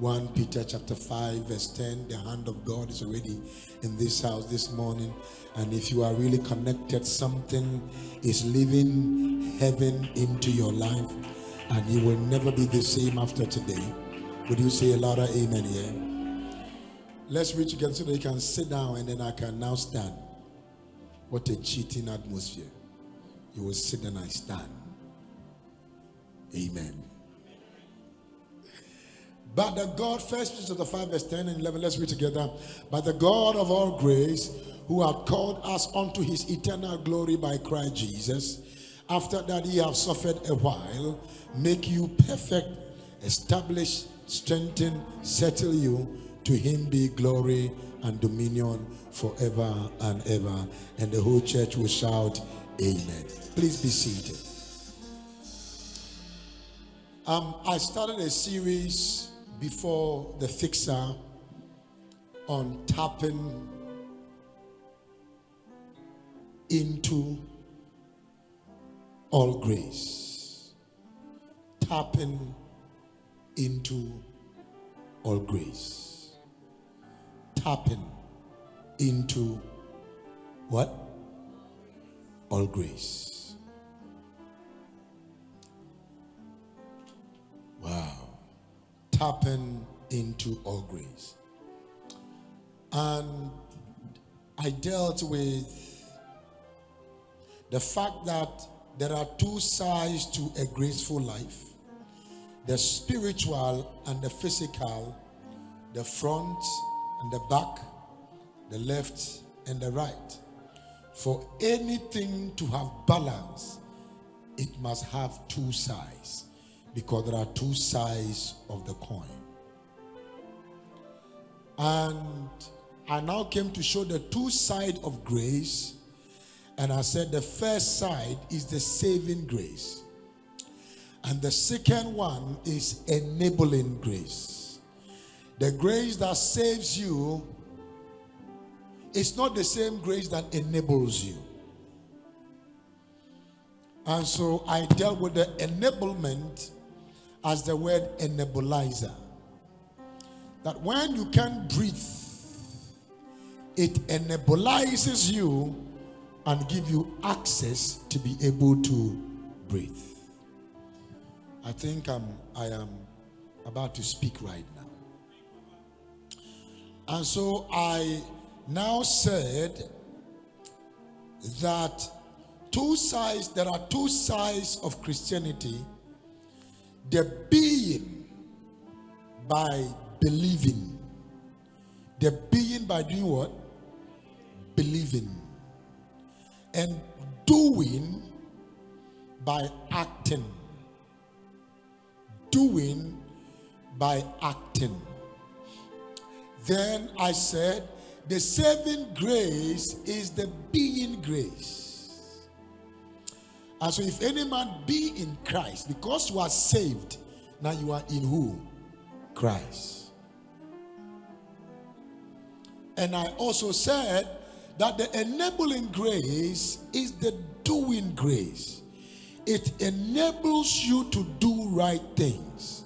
1 Peter chapter 5 verse 10. The hand of God is already in this house this morning. And if you are really connected, something is living heaven into your life. And you will never be the same after today. Would you say a louder amen here? Let's read together so that you can sit down and then I can now stand. What a cheating atmosphere. You will sit and I stand. Amen. But the God, 1 Peter chapter 5 verse 10 and 11, let's read together. But the God of all grace, who hath called us unto his eternal glory by Christ Jesus, after that ye have suffered a while, make you perfect, establish, strengthen, settle you. To him be glory and dominion forever and ever. And the whole church will shout, amen. Please be seated. I started a series before the fixer on tapping into all grace. Tapping into all grace. Tapping into what? All grace. Wow. Tapping into all grace. And I dealt with the fact that there are two sides to a graceful life: the spiritual and the physical, the front and the back, the left and the right. For anything to have balance, it must have two sides, because there are two sides of the coin. And I now came to show the two sides of grace, and I said the first side is the saving grace, and the second one is enabling grace. The grace that saves you is not the same grace that enables you. And so I dealt with the enablement as the word enablizer. That when you can't breathe, it enablizes you and give you access to be able to breathe. I think I am about to speak right now. And so I now said that there are two sides of Christianity: the being by believing, the being by doing what? Believing, and doing by acting. Doing by acting. Then I said the saving grace is the being grace. And so if any man be in Christ, because you are saved, now you are in who? Christ. And I also said that the enabling grace is the doing grace. It enables you to do right things.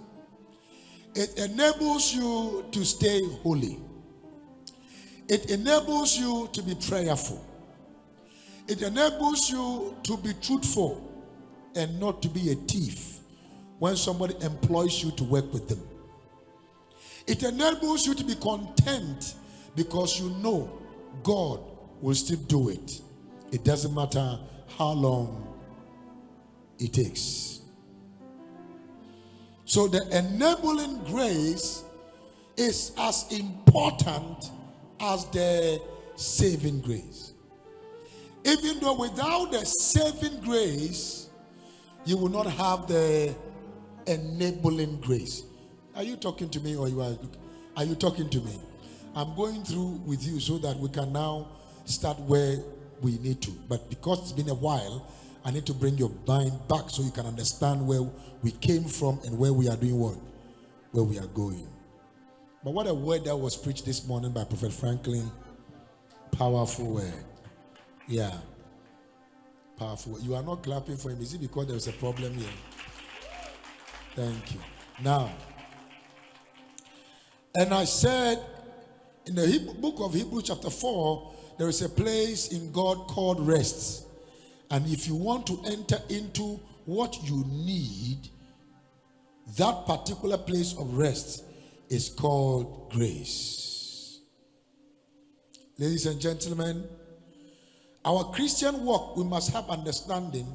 It enables you to stay holy. It enables you to be prayerful. It enables you to be truthful and not to be a thief when somebody employs you to work with them. It enables you to be content because you know God will still do it. It doesn't matter how long it takes. So the enabling grace is as important as the saving grace. Even though without the saving grace, you will not have the enabling grace. Are you talking to me, or are you talking to me? I'm going through with you so that we can now start where we need to. But because it's been a while, I need to bring your mind back so you can understand where we came from and where we are doing what? Where we are going. But what a word that was preached this morning by Prophet Franklin. Powerful word. Yeah. Powerful. You are not clapping for him. Is it because there is a problem here? Thank you. Now, And I said, in the book of Hebrews chapter 4, there is a place in God called rest. And if you want to enter into what you need, that particular place of rest is called grace. Ladies and gentlemen, our Christian walk, we must have understanding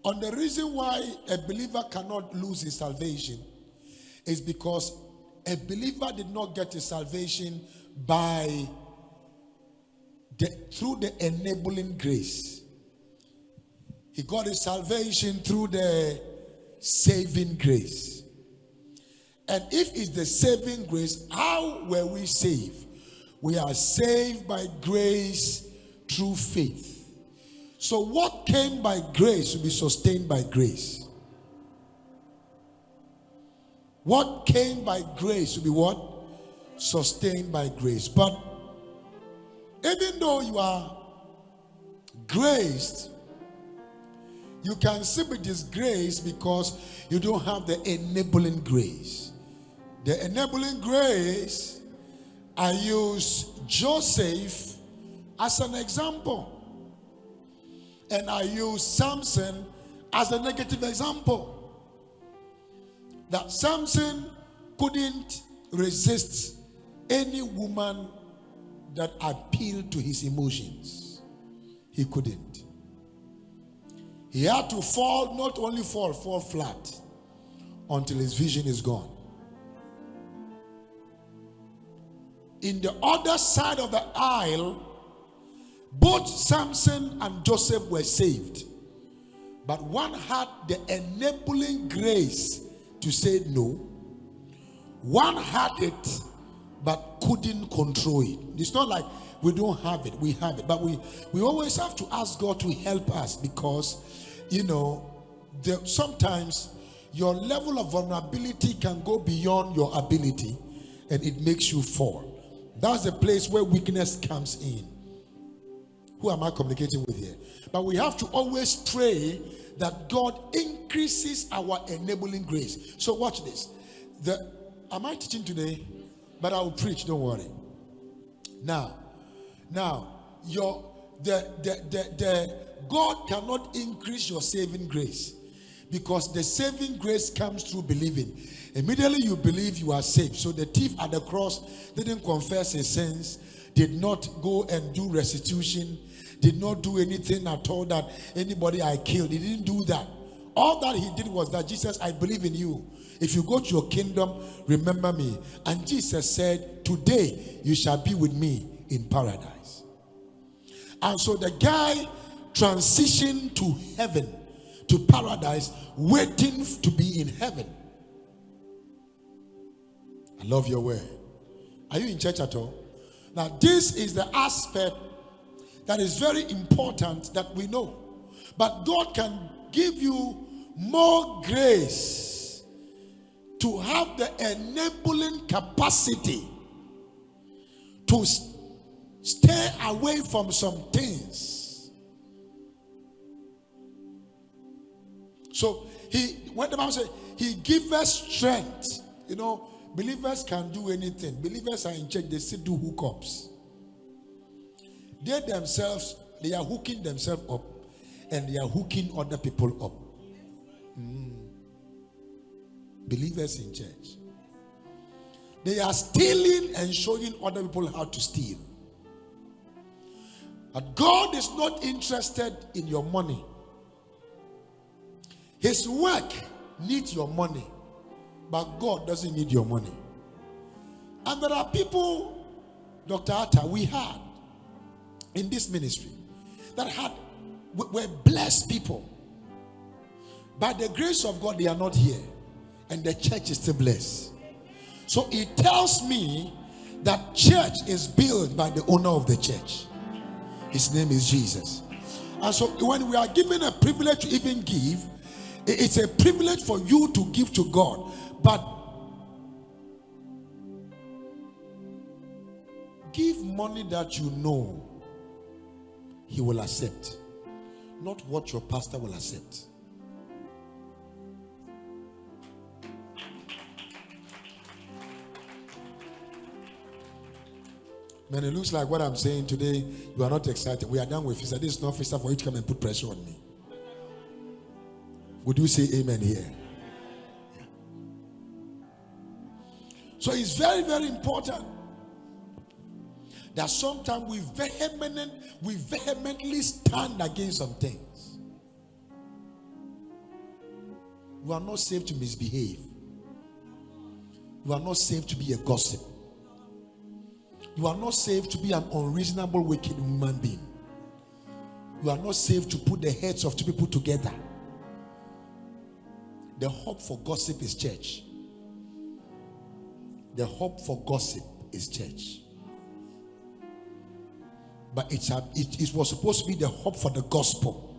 on the reason why a believer cannot lose his salvation is because a believer did not get his salvation through the enabling grace. He got his salvation through the saving grace. And if it's the saving grace, how were we saved? We are saved by grace through faith. So what came by grace will be sustained by grace. What came by grace will be what? Sustained by grace. But even though you are graced, you can still be disgraced because you don't have the enabling grace. The enabling grace, I use Joseph as an example. And I use Samson as a negative example. That Samson couldn't resist any woman that appealed to his emotions. He couldn't. He had to fall, not only fall flat until his vision is gone. In the other side of the aisle, both Samson and Joseph were saved. But one had the enabling grace to say no. One had it, but couldn't control it. It's not like we don't have it, we have it. But we always have to ask God to help us because, sometimes your level of vulnerability can go beyond your ability and it makes you fall. That's the place where weakness comes in. Who am I communicating with here? But we have to always pray that God increases our enabling grace. So watch this. Am I teaching today? But I will preach, don't worry. Now, God cannot increase your saving grace because the saving grace comes through believing. Immediately you believe, you are saved. So the thief at the cross didn't confess his sins, did not go and do restitution, did not do anything at all that anybody I killed. He didn't do that. All that he did was that, Jesus, I believe in you. If you go to your kingdom, remember me. And Jesus said, today you shall be with me in paradise. And so the guy transitioned to heaven, to paradise, waiting to be in heaven. I love your word. Are you in church at all? Now, this is the aspect that is very important that we know. But God can give you more grace to have the enabling capacity to stay away from some things. So when the Bible says he gives us strength, believers can do anything. Believers are in church, they still do hookups. They themselves, they are hooking themselves up and they are hooking other people up. Believers in church. They are stealing and showing other people how to steal. But God is not interested in your money. His work needs your money, but God doesn't need your money. And there are people, Dr. Atta, we had in this ministry that were blessed people. By the grace of God, they are not here, and the church is still blessed. So it tells me that church is built by the owner of the church. His name is Jesus. And so when we are given a privilege to even give, it's a privilege for you to give to God. But give money that you know he will accept, not what your pastor will accept. Man, it looks like what I'm saying today, you are not excited. We are done with visa. This is not visa for you to come and put pressure on me. Would you say amen here? Yeah. So it's very, very important that sometimes we vehemently stand against some things. You are not saved to misbehave. You are not saved to be a gossip. You are not saved to be an unreasonable, wicked human being. You are not saved to put the heads of two people together. The hope for gossip is church. The hope for gossip is church. But it was supposed to be the hope for the gospel.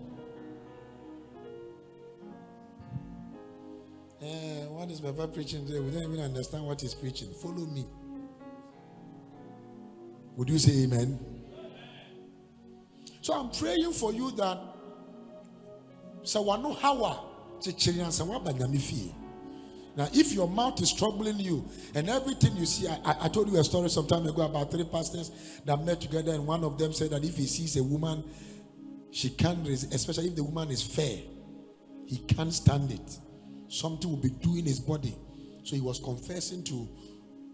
What is Baba preaching today? We don't even understand what he's preaching. Follow me. Would you say amen? So I'm praying for you that now if your mouth is troubling you and everything you see, I told you a story some time ago about 3 pastors that met together, and one of them said that if he sees a woman, she can't resist, especially if the woman is fair, he can't stand it. Something will be doing his body. So he was confessing to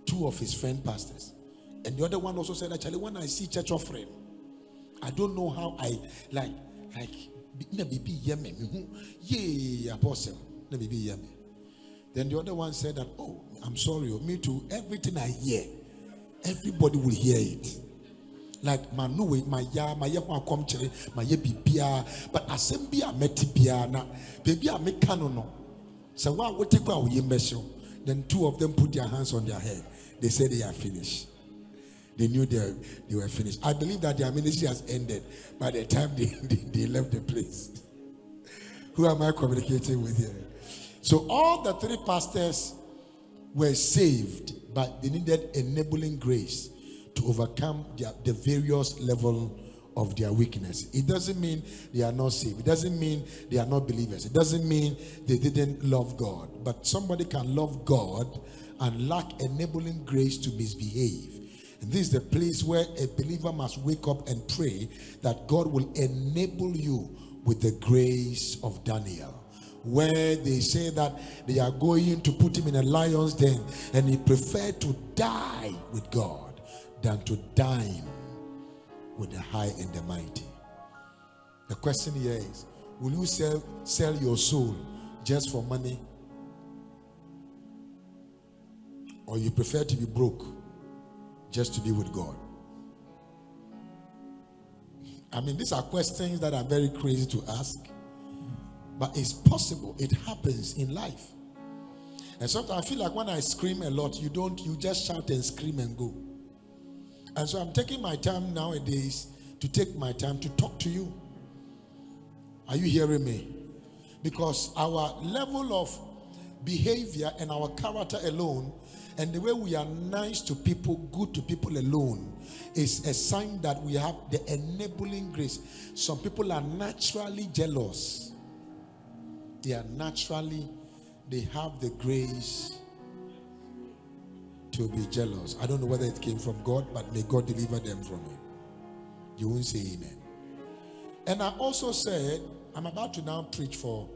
2 of his friend pastors. And the other one also said, actually, when I see church offering, I don't know how I like apostle. Then the other one said that, oh, I'm sorry, me too. Everything I hear, everybody will hear it. Like Manu, my come my bibia, but assembly I met na baby I make canon. So what would take away measure? Then 2 of them put their hands on their head. They said they are finished. They knew they were finished. I believe that their ministry has ended by the time they left the place. Who am I communicating with here? So all the 3 pastors were saved, but they needed enabling grace to overcome the various level of their weakness. It doesn't mean they are not saved. It doesn't mean they are not believers. It doesn't mean they didn't love God. But somebody can love God and lack enabling grace to misbehave. And this is the place where a believer must wake up and pray that God will enable you with the grace of Daniel, where they say that they are going to put him in a lion's den, and he preferred to die with God than to dine with the high and the mighty. The question here is, will you sell your soul just for money, or you prefer to be broke just to be with God? I mean, these are questions that are very crazy to ask, but it's possible. It happens in life. And sometimes I feel like when I scream a lot, you just shout and scream and go. And so I'm taking my time nowadays to take my time to talk to you. Are you hearing me? Because our level of behavior and our character alone, and the way we are nice to people, good to people alone, is a sign that we have the enabling grace. Some people are naturally jealous. They have the grace to be jealous. I don't know whether it came from God, but may God deliver them from it. You won't say amen. And I also said, I'm about to now preach for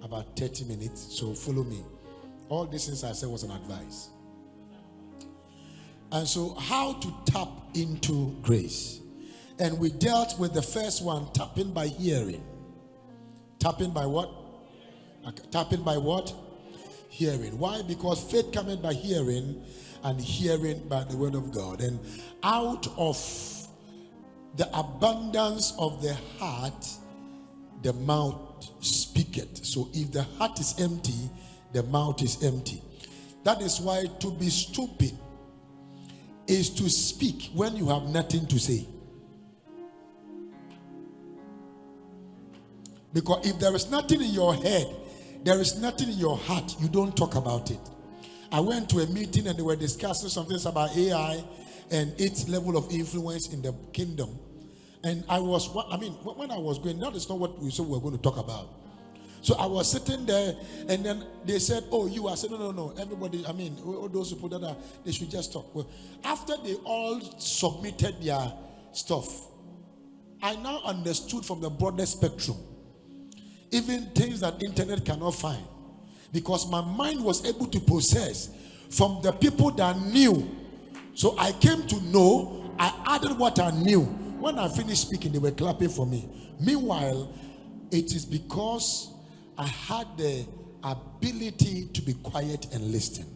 about 30 minutes, so follow me. All these things I said was an advice. And so, how to tap into grace? And we dealt with the first one, tapping by hearing. Tapping by what? Tapping by what? Hearing. Why? Because faith cometh by hearing, and hearing by the word of God. And out of the abundance of the heart, the mouth speaketh. So if the heart is empty, the mouth is empty. That is why to be stupid is to speak when you have nothing to say. Because if there is nothing in your head, there is nothing in your heart, you don't talk about it. I went to a meeting and they were discussing some things about AI and its level of influence in the kingdom. And when I was going, that is not what we said we were going to talk about. So I was sitting there, and then they said, "Oh, you." I said, "No. Everybody, I mean, all those people that are, they should just talk." Well, after they all submitted their stuff, I now understood from the broader spectrum, even things that internet cannot find, because my mind was able to process from the people that knew. So I came to know. I added what I knew. When I finished speaking, they were clapping for me. Meanwhile, it is because I had the ability to be quiet and listen.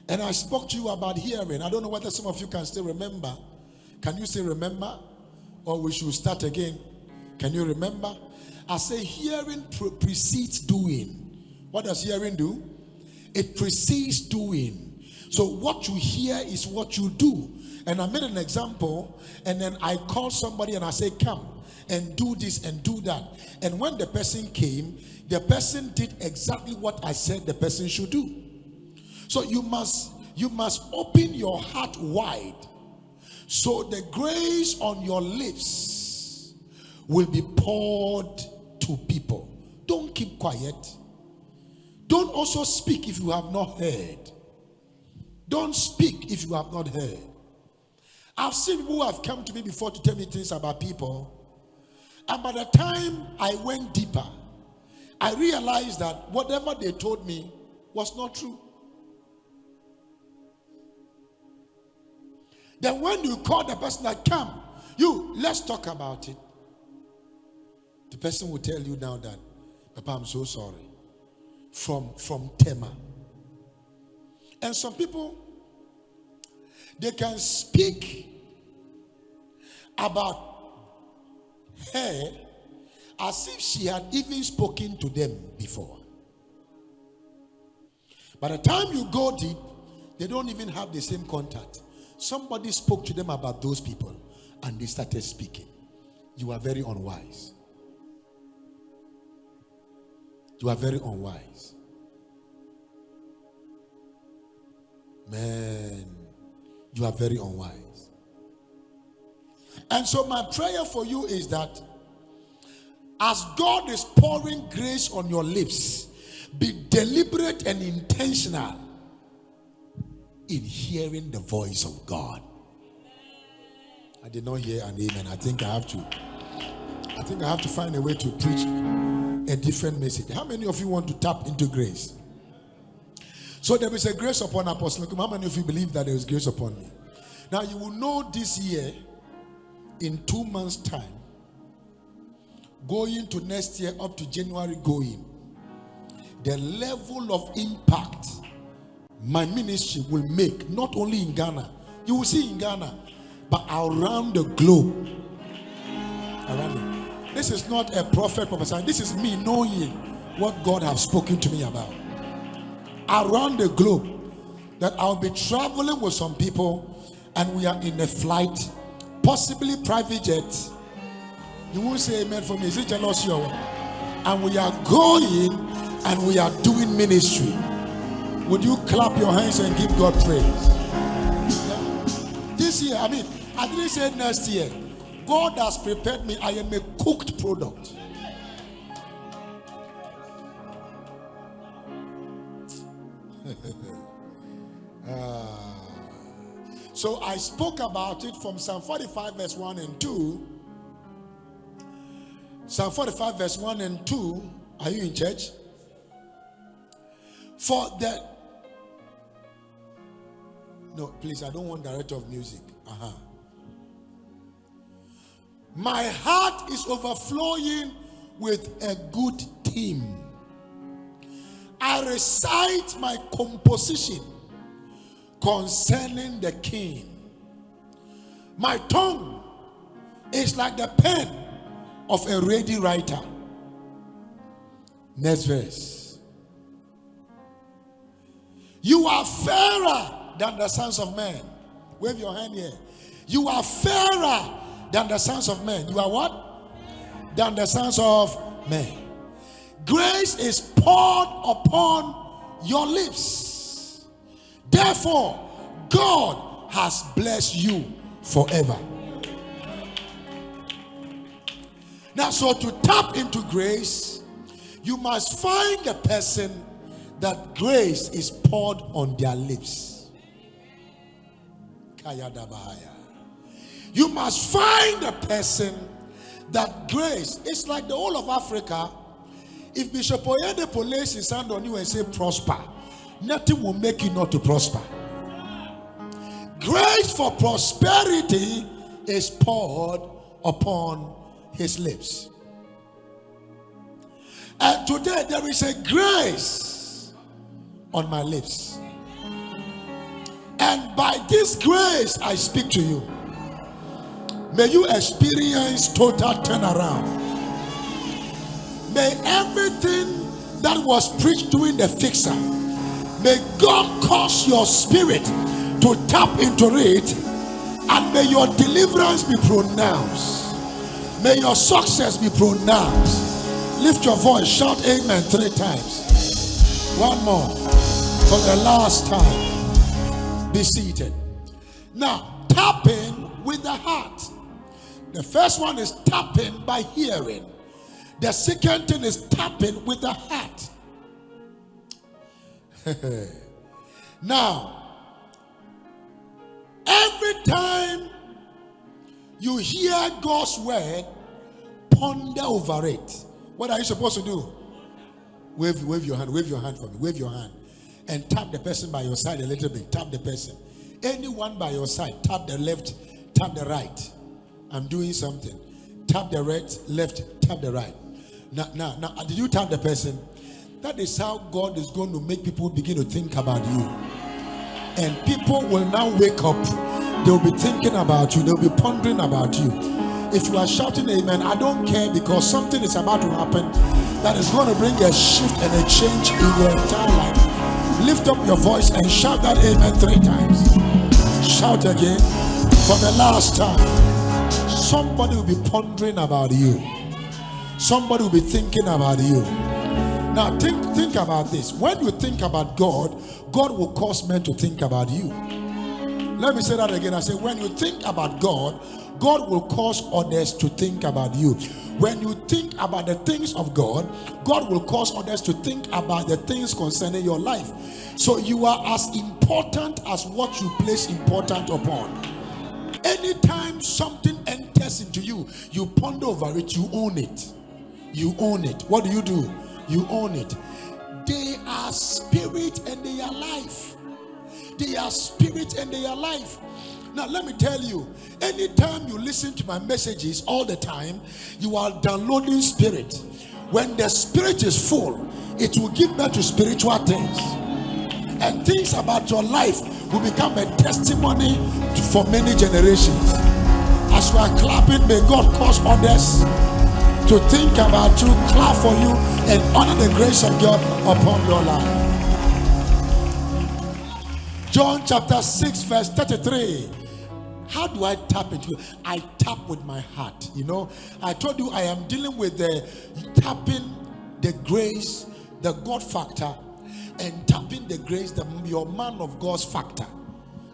And I spoke to you about hearing. I don't know whether some of you can still remember. Can you still remember? Or we should start again? Can you remember? I say hearing precedes doing. What does hearing do? It precedes doing. So what you hear is what you do. And I made an example, and then I called somebody and I say, "Come and do this and do that." And when the person came, the person did exactly what I said the person should do. So you must open your heart wide, so the grace on your lips will be poured to people. Don't keep quiet. Don't also speak if you have not heard. Don't speak if you have not heard. I've seen people who have come to me before to tell me things about people, and by the time I went deeper, I realized that whatever they told me was not true. Then when you call the person that, "Come, let's talk about it," the person will tell you now that, "Papa, I'm so sorry," from Tema. And some people, they can speak about her as if she had even spoken to them before. By the time you go deep, they don't even have the same contact. Somebody spoke to them about those people and they started speaking. You are very unwise. You are very unwise. Man, you are very unwise. And so my prayer for you is that as God is pouring grace on your lips, be deliberate and intentional in hearing the voice of God. I did not hear an amen. I think I have to find a way to preach a different message. How many of you want to tap into grace? So there is a grace upon Apostle Nkum. How many of you believe that there is grace upon me? Now you will know this year, in 2 months' time, going to next year up to January going, the level of impact my ministry will make, not only in Ghana, you will see in Ghana, but around the globe. This is not a prophet prophesying. This is me knowing what God has spoken to me about. Around the globe, that I'll be traveling with some people, and we are in a flight, possibly private jet. You won't say amen for me. Is it jealous your way? And we are going and we are doing ministry. Would you clap your hands and give God praise? Yeah. This year, I didn't say next year. God has prepared me. I am a cooked product. So I spoke about it from Psalm 45 verse 1 and 2. Psalm 45 verse 1 and 2. Are you in church? No, please, I don't want director of music. My heart is overflowing with a good theme. I recite my composition concerning the king. My tongue is like the pen of a ready writer. Next verse. You are fairer than the sons of men. Wave your hand here. You are fairer than the sons of men. You are what? Than the sons of men. Grace is poured upon your lips. Therefore, God has blessed you forever. Now, so to tap into grace, you must find a person that grace is poured on their lips. You must find a person that grace is like the whole of Africa. If Bishop Oyede places his hand on you and say prosper, nothing will make you not to prosper. Grace for prosperity is poured upon his lips. And today there is a grace on my lips. And by this grace I speak to you. May you experience total turnaround. May everything that was preached during the fixer, may God cause your spirit to tap into it, and may your deliverance be pronounced. May your success be pronounced. Lift your voice, shout amen 3 times. One more for the last time. Be seated. Now, tapping with the heart. The first one is tapping by hearing. The second thing is tapping with the heart. Now, every time you hear God's word, ponder over it. What are you supposed to do? Wave your hand for me. Wave your hand. And tap the person by your side a little bit. Tap the person. Anyone by your side, tap the left, tap the right. I'm doing something. Tap the right, left, tap the right. Now, did you tap the person? That is how God is going to make people begin to think about you. And people will now wake up. They'll be thinking about you. They'll be pondering about you. If you are shouting amen, I don't care, because something is about to happen that is going to bring a shift and a change in your entire life. Lift up your voice and shout that amen 3 times. Shout again for the last time. Somebody will be pondering about you. Somebody will be thinking about you. Now think about this. When you think about God, God will cause men to think about you. Let me say that again. I say, when you think about God, God will cause others to think about you. When you think about the things of God, God will cause others to think about the things concerning your life. So you are as important as what you place important upon. Anytime something enters into you, you ponder over it, you own it. You own it. What do? You own it. They are spirit and they are life. They are spirit and they are life. Now let me tell you, anytime you listen to my messages all the time, you are downloading spirit. When the spirit is full, it will give birth to spiritual things. And things about your life will become a testimony for many generations. As you are clapping, may God cause others to think about you, clap for you, and honor the grace of God upon your life. John chapter 6 verse 33. How do I tap into it? I tap with my heart. You know, I told you I am dealing with the tapping the grace, the God factor, and tapping the grace, your man of God's factor.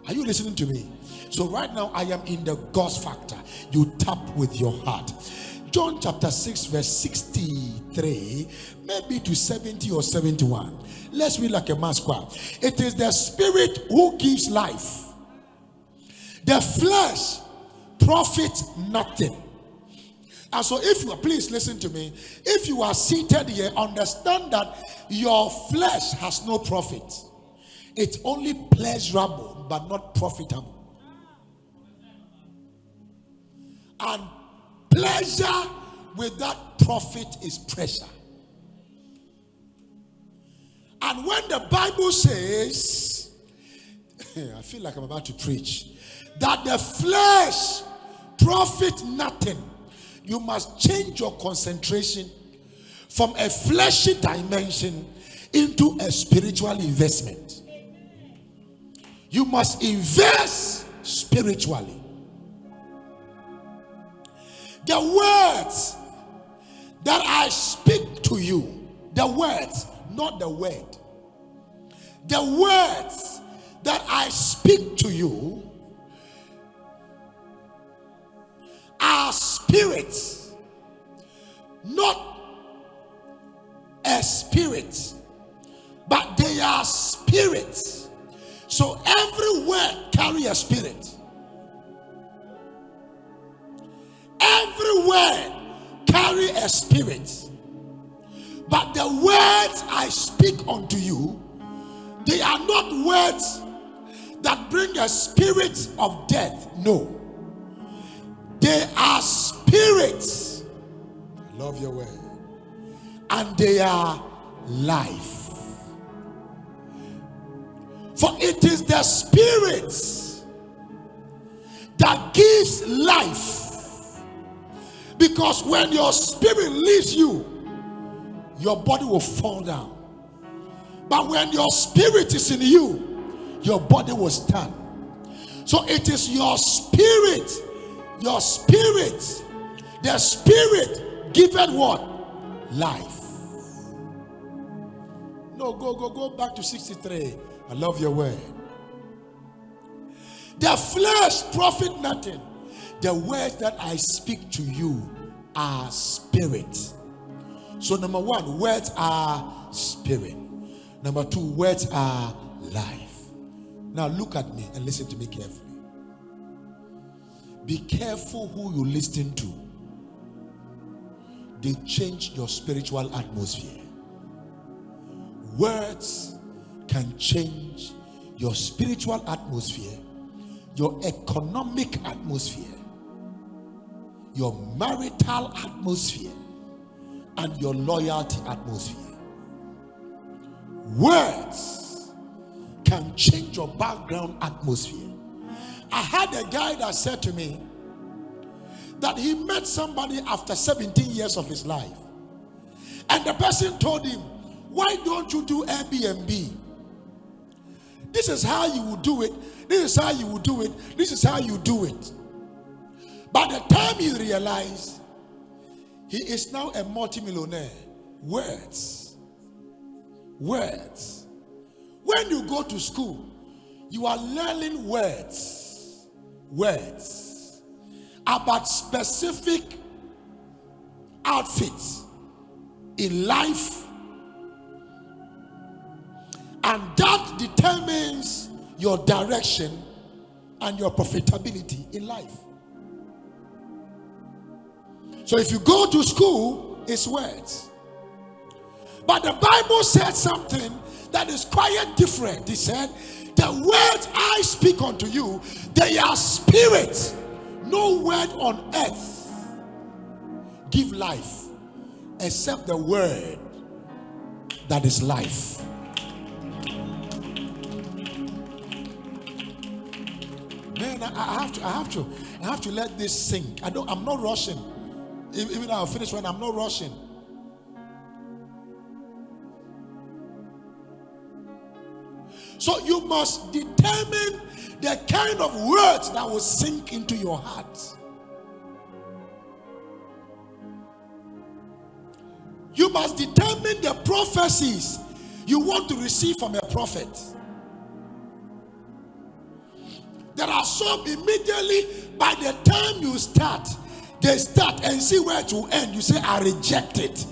Are you listening to me? So right now I am in the God's factor. You tap with your heart. John chapter 6 verse 63, maybe to 70 or 71. Let's read like a mass choir. It is the spirit who gives life. The flesh profits nothing. And so if you are, please listen to me. If you are seated here, understand that your flesh has no profit. It's only pleasurable but not profitable. And pleasure without profit is pressure. And when the Bible says, I feel like I'm about to preach, that the flesh profit nothing, you must change your concentration from a fleshy dimension into a spiritual investment. You must invest spiritually. The words that I speak to you, the words, not the word. The words that I speak to you are spirits not a spirit, but they are spirits. So every word carry a spirit. Every word carry a spirit. But the words I speak unto you, they are not words that bring a spirit of death. No. They are spirits. I love your word. And they are life. For it is the spirits that gives life. Because when your spirit leaves you, your body will fall down. But when your spirit is in you, your body will stand. So it is your spirit, the spirit given what? Life. No, go back to 63. I love your word. The flesh profit nothing. The words that I speak to you are spirit. So number one, words are spirit. Number two, words are life. Now look at me and listen to me carefully. Be careful who you listen to. They change your spiritual atmosphere. Words can change your spiritual atmosphere, your economic atmosphere, your marital atmosphere, and your loyalty atmosphere. Words can change your background atmosphere. I had a guy that said to me that he met somebody after 17 years of his life, and the person told him, why don't you do Airbnb? This is how you will do it. This is how you will do it. This is how you do it. By the time he realized, he is now a multimillionaire. Words. Words. When you go to school, you are learning words. Words. About specific outfits in life. And that determines your direction and your profitability in life. So if you go to school, it's words. But the Bible said something that is quite different. It said, the words I speak unto you, they are spirit. No word on earth give life except the word that is life. Man, I have to let this sink. I'm not rushing. Even though I'll finish when I'm not rushing. So you must determine the kind of words that will sink into your heart. You must determine the prophecies you want to receive from a prophet. There are some immediately, by the time you start, they start and see where to end. You say, I reject it.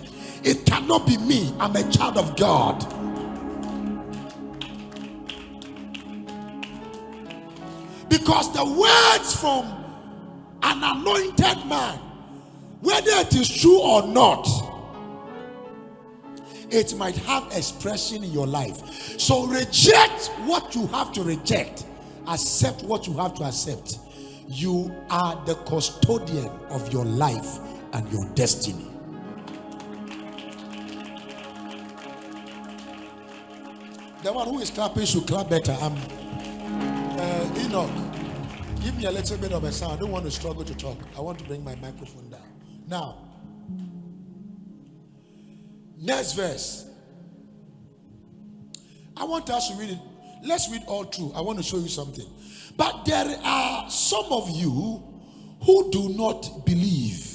It cannot be me. I'm a child of God. Because the words from an anointed man, whether it is true or not, it might have expression in your life. So reject what you have to reject. Accept what you have to accept. You are the custodian of your life and your destiny. The one who is clapping should clap better. Enoch, give me a little bit of a sound. I don't want to struggle to talk. I want to bring my microphone down. Now, next verse. I want us to read it. Let's read all through. I want to show you something. But there are some of you who do not believe.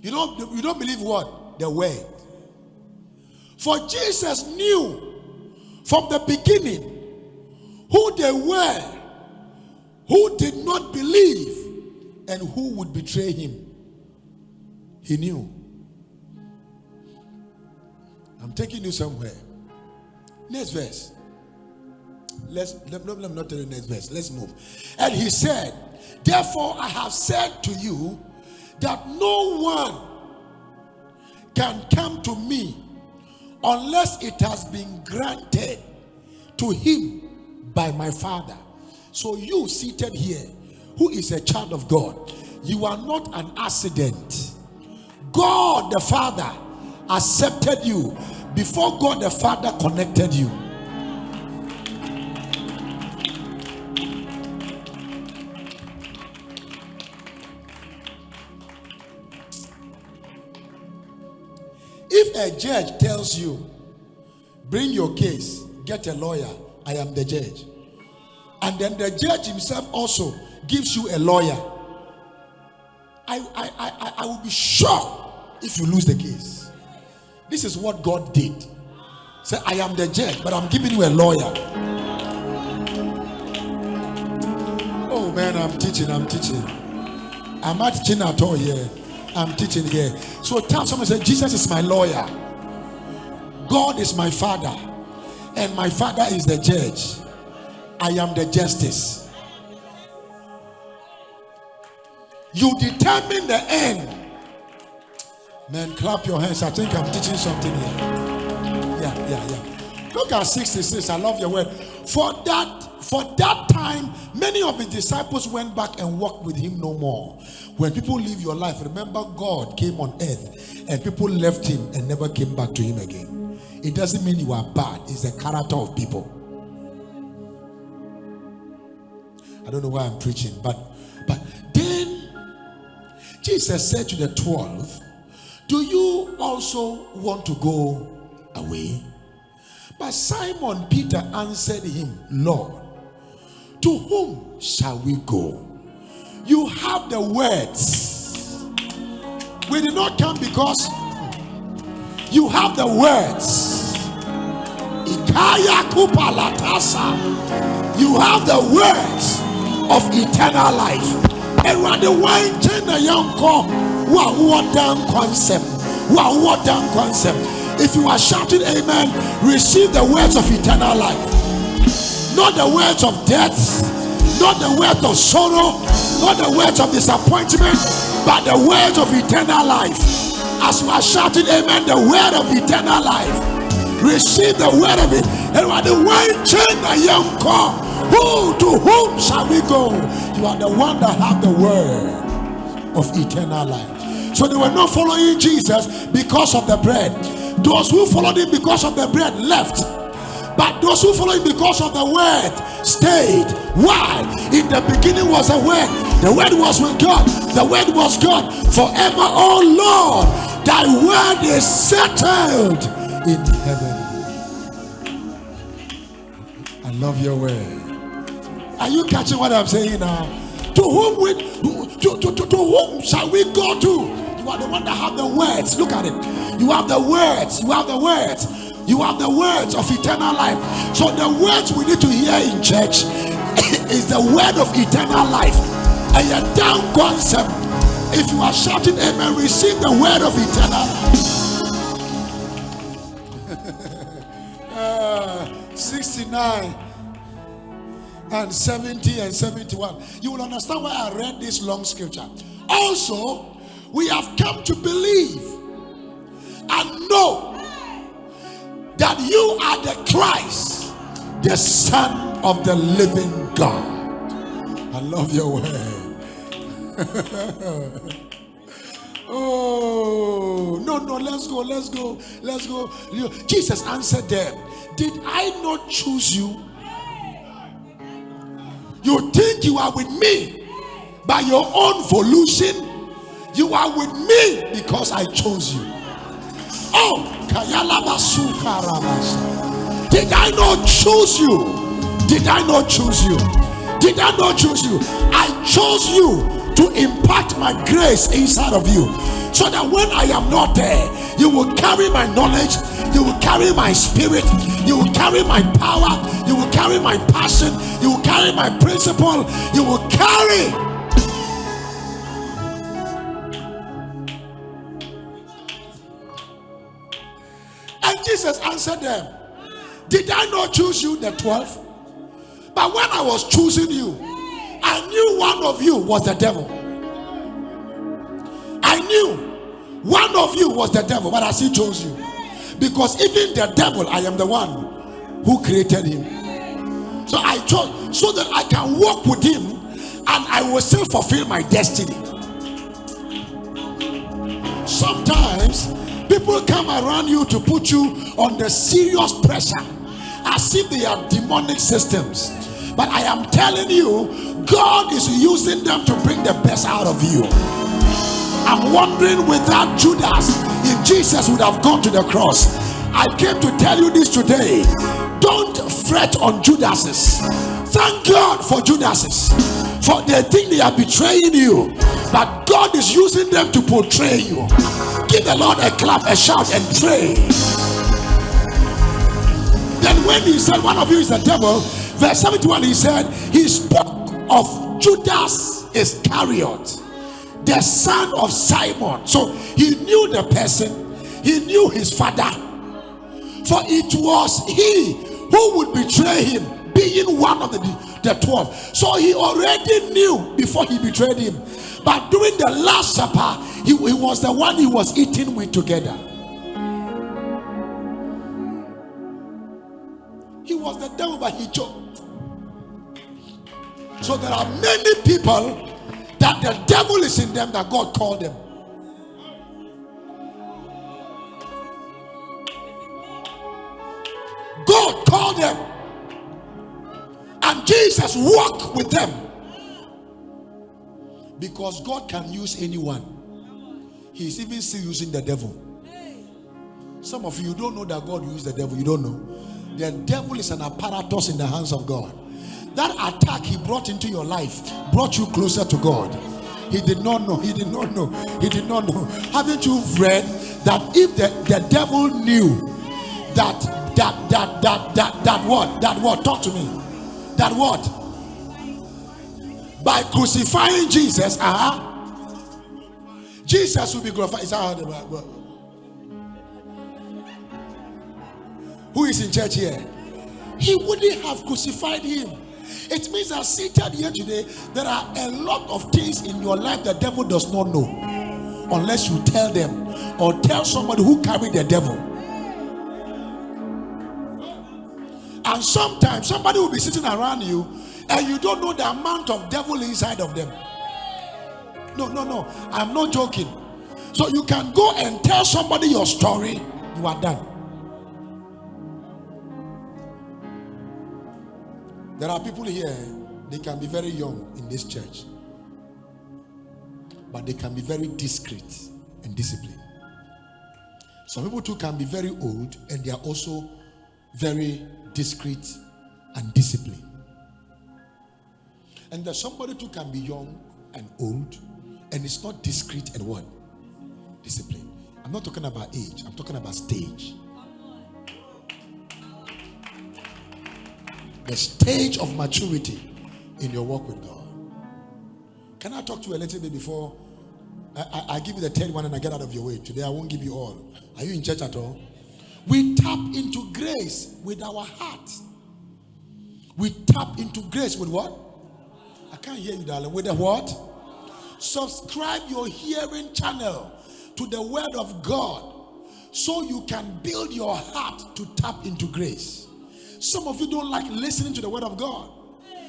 You don't believe what? The word. For Jesus knew from the beginning who they were, who did not believe, and who would betray him. He knew. I'm taking you somewhere. Next verse. Let me not tell you next verse. Let's move. And he said, therefore I have said to you that no one can come to me unless it has been granted to him by my Father. So you seated here, who is a child of God, you are not an accident. God the Father accepted you before God the Father connected you. If a judge tells you, bring your case, get a lawyer, I am the judge, and then the judge himself also gives you a lawyer, I will be shocked if you lose the case. This is what God did. Say, I am the judge, but I'm giving you a lawyer. Oh man, I'm teaching. I'm not teaching at all here. I'm teaching here. So tell someone, say, Jesus is my lawyer, God is my Father, and my Father is the judge. I am the justice. You determine the end. Man, clap your hands. I think I'm teaching something here. Yeah. Look at 66. I love your word. For that time, many of his disciples went back and walked with him no more. When people leave your life, remember God came on earth and people left him and never came back to him again. It doesn't mean you are bad. It's the character of people. I don't know why I'm preaching, but then Jesus said to the 12, do you also want to go away? But Simon Peter answered him, Lord, to whom shall we go? You have the words. We did not come because you have the words. Ikaya kupalatasa. You have the words of eternal life. And when the wine chain the young call, what damn concept. What damn concept. If you are shouting amen, receive the words of eternal life. Not the words of death, not the words of sorrow, not the words of disappointment, but the words of eternal life. As you are shouting amen, the word of eternal life. Receive the word of it. And when the wine chain the young call, to whom shall we go? You are the one that have the word of eternal life. So they were not following Jesus because of the bread. Those who followed him because of the bread left, but those who followed him because of the word stayed. Why? In the beginning was a word. The word was with God. The word was God forever. Oh Lord, thy word is settled in heaven. I love your word. Are you catching what I'm saying now? To whom shall we go to? You are the one that have the words. Look at it. You have the words. You have the words. You have the words of eternal life. So the words we need to hear in church is the word of eternal life. And a down concept. If you are shouting amen, receive the word of eternal life. 69 and 70 and 71. You will understand why I read this long scripture. Also, we have come to believe and know that you are the Christ, the Son of the living God. I love your word. Oh, no, let's go. Jesus answered them, did I not choose you? You think you are with me by your own volition? You are with me because I chose you. Oh, did I not choose you? Did I not choose you? Did I not choose you? I chose you to impart my grace inside of you, so that when I am not there, you will carry my knowledge, you will carry my spirit, you will carry my power, you will carry my passion, you will carry my principle, you will carry. And Jesus answered them, did I not choose you, the 12? But when I was choosing you, I knew one of you was the devil. I knew one of you was the devil, but I still chose you. Because even the devil, I am the one who created him. So I chose so that I can walk with him and I will still fulfill my destiny. Sometimes people come around you to put you on the serious pressure as if they are demonic systems. But I am telling you, God is using them to bring the best out of you. I'm wondering, without Judas, if Jesus would have gone to the cross. I came to tell you this today. Don't fret on Judases. Thank God for Judases, for they think they are betraying you, but God is using them to portray you. Give the Lord a clap, a shout, and pray. Then when he said one of you is the devil, verse 71, he said he spoke of Judas Iscariot, the son of Simon. So he knew the person, he knew his father, for it was he who would betray him, being one of the 12. So he already knew before he betrayed him. But during the Last Supper, he was the one he was eating with together. He was the devil, but he chose. So there are many people that the devil is in them that God called them. God called them, and Jesus walked with them, because God can use anyone. He's even still using the devil. Some of you don't know that God used the devil. You don't know. The devil is an apparatus in the hands of God. That attack he brought into your life brought you closer to God. He did not know. He did not know. He did not know. Haven't you read that if the devil knew that what? Talk to me. That what? By crucifying Jesus, Jesus will be glorified. Is that how the Bible? Who is in church here? He wouldn't have crucified him. It means that seated here today, there are a lot of things in your life the devil does not know, unless you tell them or tell somebody who carried the devil. And sometimes somebody will be sitting around you and you don't know the amount of devil inside of them. No, I'm not joking. So you can go and tell somebody your story, you are done. There are people here, they can be very young in this church, but they can be very discreet and disciplined. Some people too can be very old and they are also very discreet and disciplined. And there's somebody too can be young and old and it's not discreet and what? Disciplined. I'm not talking about age, I'm talking about stage. The stage of maturity in your walk with God. Can I talk to you a little bit before I give you the third one and I get out of your way? Today I won't give you all. Are you in church at all? We tap into grace with our heart. We tap into grace with what? I can't hear you, darling. With the what? Subscribe your hearing channel to the word of God so you can build your heart to tap into grace. Some of you don't like listening to the word of God.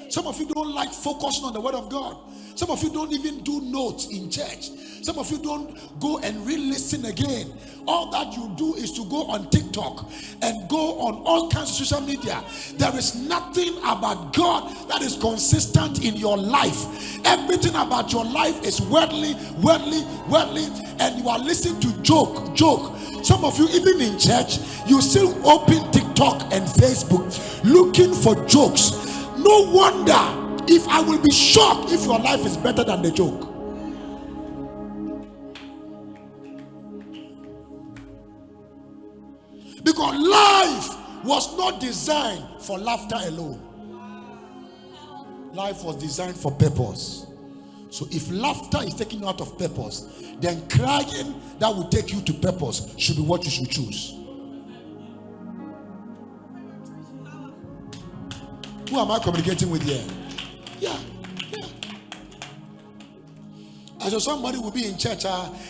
Some of you don't like focusing on the word of God. Some of you don't even do notes in church. Some of you don't go and re-listen again. All that you do is to go on TikTok and go on all kinds of social media. There is nothing about God that is consistent in your life. Everything about your life is worldly, and you are listening to joke. Some of you, even in church, you still open TikTok and Facebook looking for jokes. No wonder if I will be shocked if your life is better than the joke. Because life was not designed for laughter alone. Life was designed for purpose. So if laughter is taken out of purpose, then crying that will take you to purpose should be what you should choose. Who am I communicating with here? Yeah. As if somebody will be in church,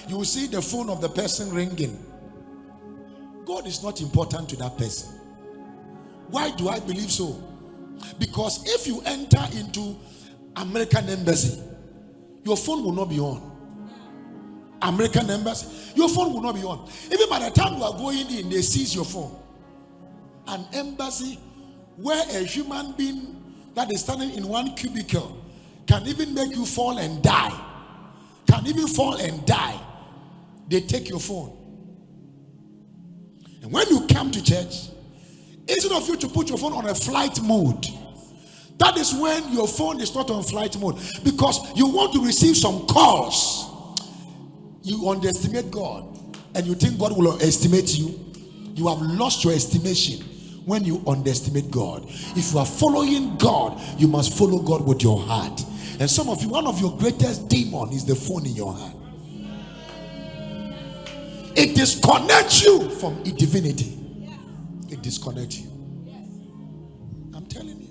you will see the phone of the person ringing. God is not important to that person. Why do I believe so? Because if you enter into American embassy, your phone will not be on. American embassy, your phone will not be on. Even by the time you are going in, they seize your phone. An embassy where a human being that is standing in one cubicle can even make you fall and die. Can even fall and die. They take your phone. And when you come to church, instead of you to put your phone on a flight mode, that is when your phone is not on flight mode, because you want to receive some calls. You underestimate God and you think God will estimate you. You have lost your estimation when you underestimate God. If you are following God, you must follow God with your heart. And some of you, one of your greatest demons is the phone in your hand. It disconnects you from divinity. It disconnects you. I'm telling you.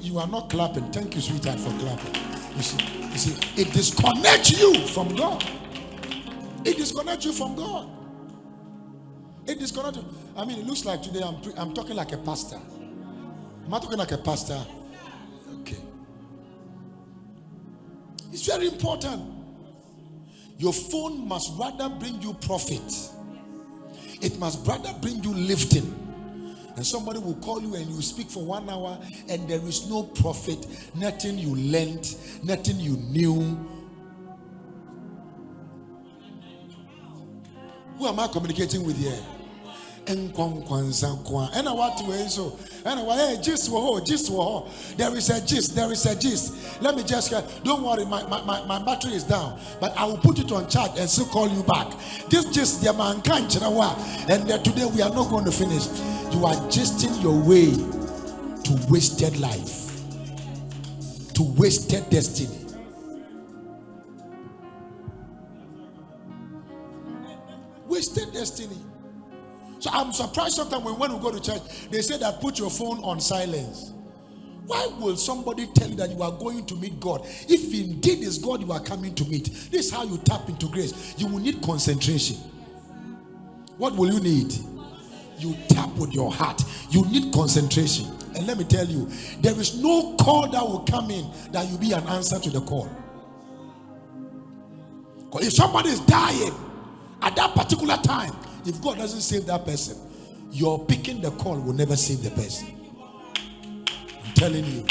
You are not clapping. Thank you, sweetheart, for clapping. You see, it disconnects you from God. It disconnects you from God. It disconnects you. It looks like today I'm talking like a pastor. Am I talking like a pastor? Okay. It's very important. Your phone must rather bring you profit. It must rather bring you lifting. And somebody will call you and you speak for 1 hour and there is no profit, nothing you learned, nothing you knew. Who am I communicating with here? And what way so? Hey, gist. There is a gist. Let me just don't worry, my battery is down, but I will put it on charge and still call you back. This gist, the man can't, and today we are not going to finish. You are gisting your way to wasted life, to wasted destiny. Wasted destiny. So I'm surprised sometimes when we go to church, they say that put your phone on silence. Why will somebody tell you that you are going to meet God? If indeed is God you are coming to meet, this is how you tap into grace. You will need concentration. What will you need? You tap with your heart. You need concentration. And let me tell you, there is no call that will come in that will be an answer to the call. Because if somebody is dying at that particular time, if God doesn't save that person, your picking the call will never save the person. I'm telling you.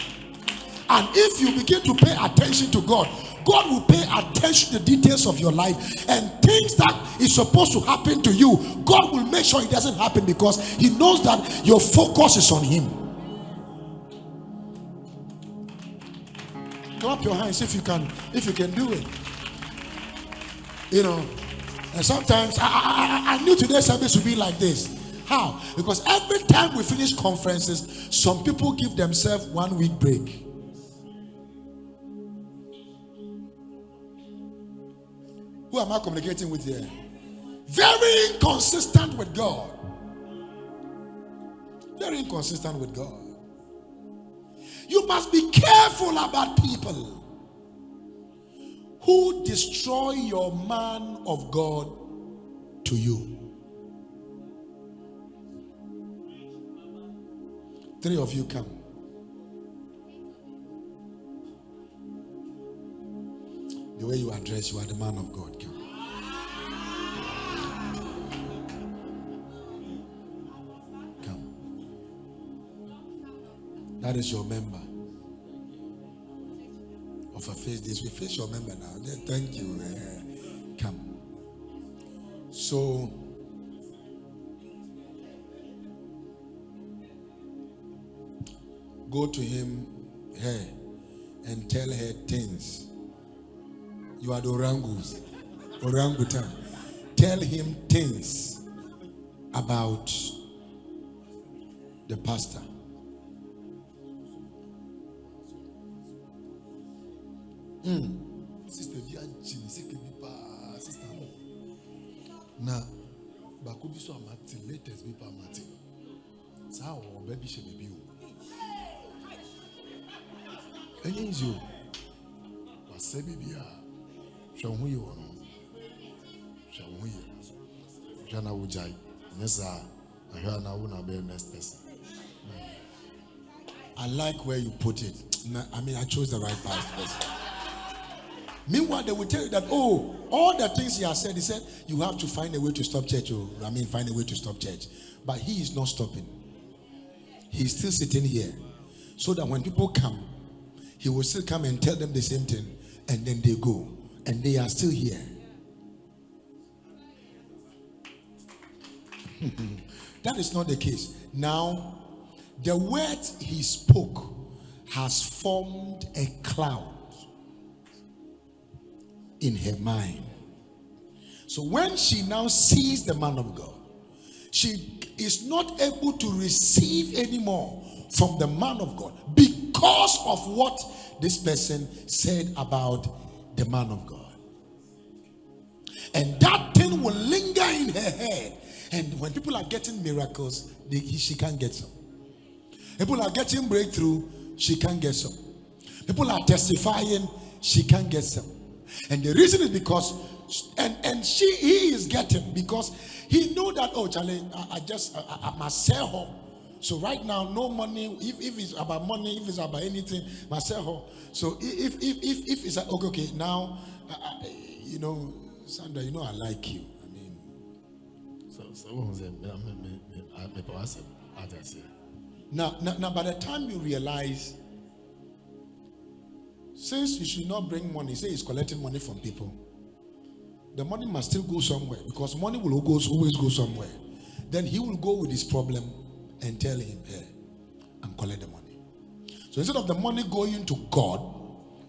And if you begin to pay attention to God, God will pay attention to the details of your life, and things that is supposed to happen to you, God will make sure it doesn't happen, because He knows that your focus is on Him. Clap your hands if you can do it. And sometimes I knew today's service would be like this. How? Because every time we finish conferences, some people give themselves 1 week break. Who am I communicating with here? Very inconsistent with God. Very inconsistent with God. You must be careful about people who destroy your man of God to you. 3 of you come. The way you are dressed, you are the man of God. Come. Come. That is your member of a face this. We face your member now. Thank you. Come. So go to her and tell her things. You are the orangutan. Tell him things about the pastor. Sister sister. Na bakubiso amati latest be pa amati. Sao baby she baby. Any is you. But say baby, show who you are. Show who you are. Jana Ujai. Yes, sir. I hear now will not be the next person. I like where you put it. I mean, I chose the right person. Meanwhile, they will tell you that, oh, all the things he has said, he said, you have to find a way to stop church. Oh, I mean, find a way to stop church. But he is not stopping. He's still sitting here. So that when people come, he will still come and tell them the same thing. And then they go. And they are still here. That is not the case. Now, the word he spoke has formed a cloud in her mind. So when she now sees the man of God, she is not able to receive anymore from the man of God because of what this person said about the man of God. And that thing will linger in her head. And when people are getting miracles, she can't get some. People are getting breakthrough, she can't get some. People are testifying, she can't get some. And the reason is because, he is getting, because he know that, oh Charlie, I must sell her. So right now, no money. If it's about money, if it's about anything, must sell her. So if it's like, okay, now, you know, Sandra, you know I like you. I mean, now, by the time you realize, since you should not bring money, say he's collecting money from people, the money must still go somewhere, because money will always go somewhere. Then he will go with his problem and tell him, hey, and collect the money. So instead of the money going to God,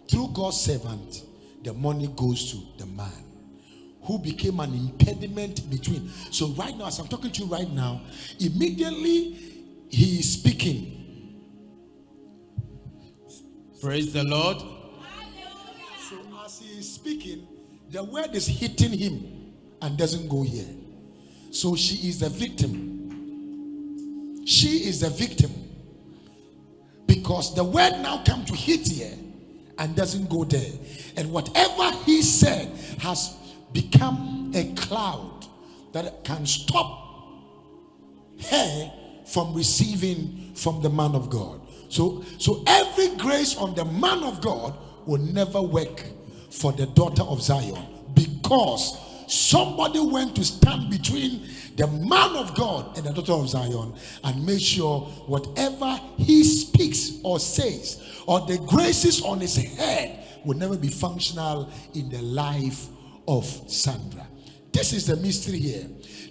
through God's servant, the money goes to the man who became an impediment between. So right now, as I'm talking to you right now, immediately he is speaking. Praise the Lord. So as he is speaking, the word is hitting him and doesn't go here. So she is the victim. She is the victim. Because the word now comes to hit here and doesn't go there. And whatever he said has become a cloud that can stop her from receiving from the man of God. So every grace on the man of God will never work for the daughter of Zion, because somebody went to stand between the man of God and the daughter of Zion and make sure whatever he speaks or says, or the graces on his head, will never be functional in the life of Sandra. This is the mystery here.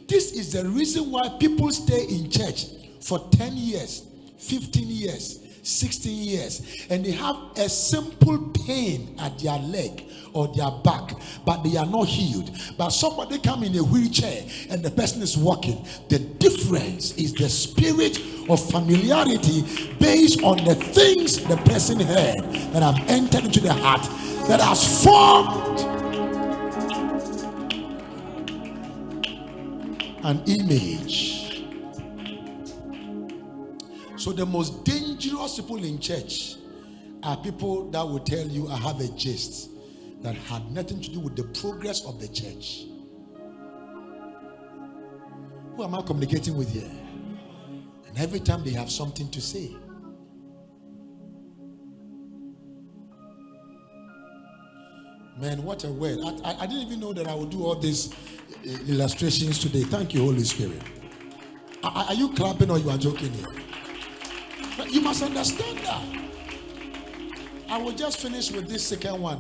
This is the reason why people stay in church for 10 years, 15 years, 16 years, and they have a simple pain at their leg or their back, but they are not healed. But somebody come in a wheelchair and the person is walking. The difference is the spirit of familiarity based on the things the person heard that have entered into the heart, that has formed an image. So the most dangerous people in church are people that will tell you, I have a gist that had nothing to do with the progress of the church. Who am I communicating with here? And every time they have something to say. Man, what a word. I didn't even know that I would do all these illustrations today. Thank you, Holy Spirit. Are you clapping or you are joking here? But you must understand that. I will just finish with this second one.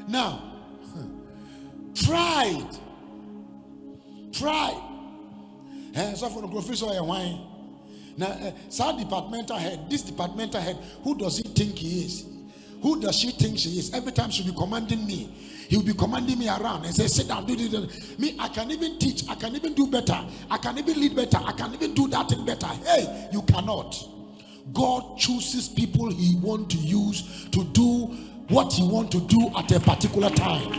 Now, pride. So for the professor and wine. Now, some departmental head, this departmental head, who does he think he is? Who does she think she is? Every time she'll be commanding me. He'll be commanding me around and say, sit down, do this. Me, I can even teach. I can even do better. I can even lead better. I can even do that thing better. Hey, you cannot. God chooses people he wants to use to do what he wants to do at a particular time.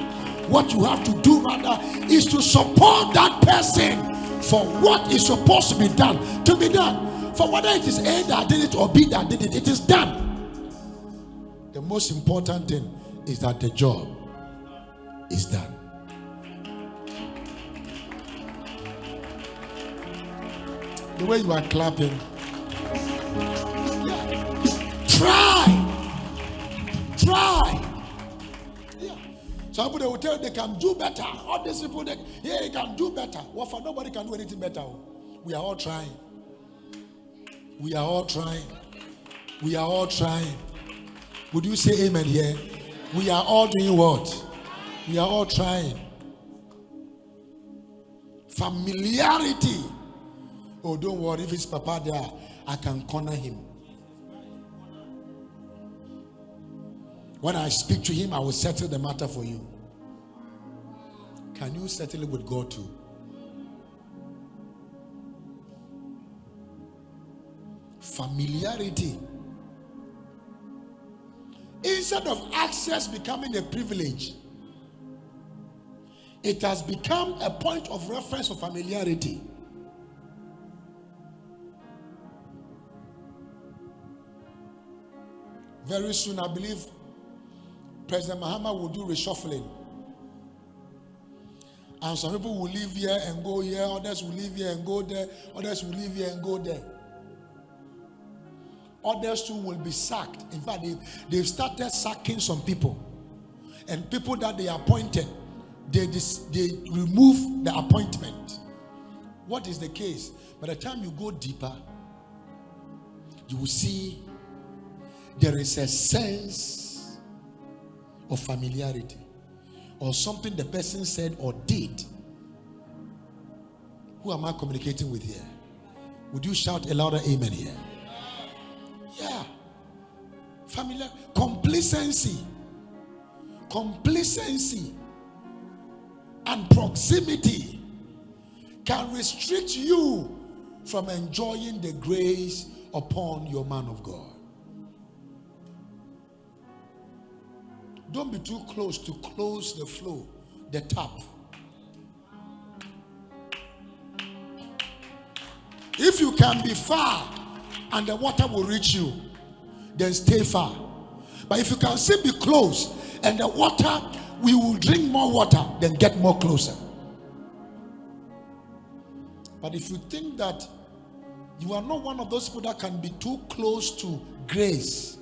What you have to do rather is to support that person for what is supposed to be done to be done. For whether it is A that did it or B that did it, it is done. The most important thing is that the job is done. The way you are clapping, yeah. Try. Yeah. Some people, they will tell you they can do better. All these people, they can do better. Well, for nobody can do anything better. We are all trying. We are all trying. We are all trying. Would you say amen here? We are all doing what? We are all trying. Familiarity. Oh, don't worry, if it's Papa there, I can corner him. When I speak to him, I will settle the matter for you. Can you settle it with God too? Familiarity. Instead of access becoming a privilege, it has become a point of reference for familiarity. Very soon, I believe President Mahama will do reshuffling. And some people will live here and go here, others will live here and go there, others will live here and go there. Others too will be sacked. In fact, they've started sacking some people. And people that they appointed, they remove the appointment. What is the case? By the time you go deeper, you will see there is a sense of familiarity or something the person said or did. Who am I communicating with here? Would you shout a louder amen here? Yeah. Familiar. Complacency and proximity can restrict you from enjoying the grace upon your man of God. Don't be too close to close the flow, the tap. If you can be far and the water will reach you, then stay far. But if you can still be close and the water, we will drink more water, then get more closer. But if you think that you are not one of those people that can be too close to grace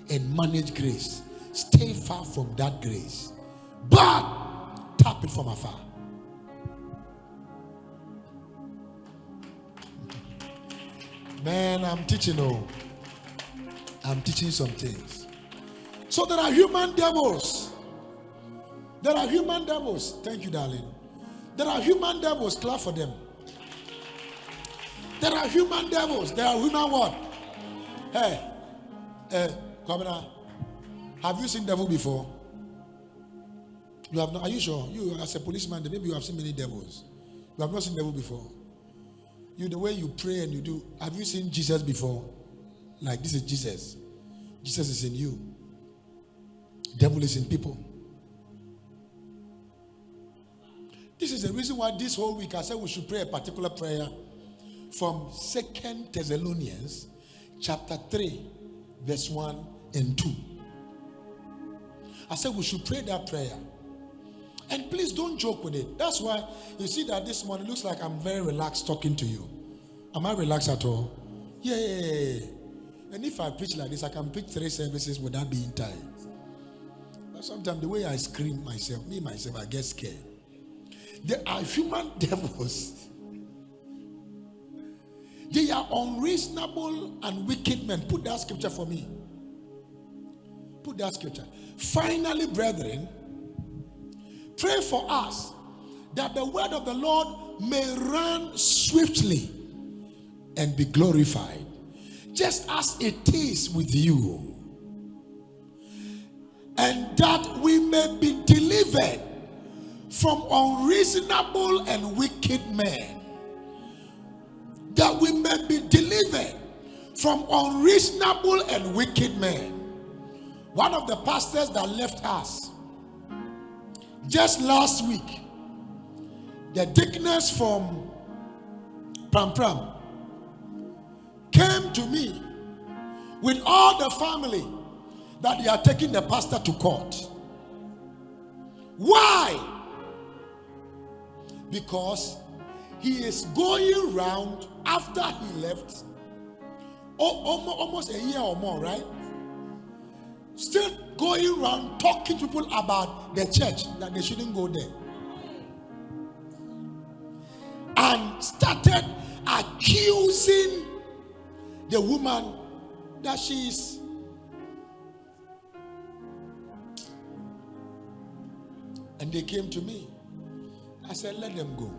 and manage grace, stay far from that grace, but tap it from afar. Man, I'm teaching some things. So there are human devils. There are human devils. Thank you, darling. There are human devils. Clap for them. There are human devils. There are human what? Hey, Governor, have you seen devil before? You have not. Are you sure? You as a policeman, maybe you have seen many devils. You have not seen devil before. You, the way you pray and you do. Have you seen Jesus before? Like, this is Jesus. Jesus is in you. Devil is in people. This is the reason why this whole week I said we should pray a particular prayer from 2 Thessalonians chapter 3 verse 1 and 2. I said we should pray that prayer. And please don't joke with it. That's why you see that this morning looks like I'm very relaxed talking to you. Am I relaxed at all? Yeah. And if I preach like this, I can preach 3 services without being tired. But sometimes the way I scream myself, I get scared. There are human devils. They are unreasonable and wicked men. Put that scripture for me. Put that scripture. Finally, brethren, pray for us that the word of the Lord may run swiftly and be glorified, just as it is with you, and that we may be delivered from unreasonable and wicked men. That we may be delivered from unreasonable and wicked men. One of the pastors that left us just last week, the deaconess from Pram Pram, came to me with all the family that they are taking the pastor to court. Why? Because he is going round after he left, almost a year or more, right? Still going around talking to people about the church, that they shouldn't go there. And started accusing the woman that she is. And they came to me. I said, let them go.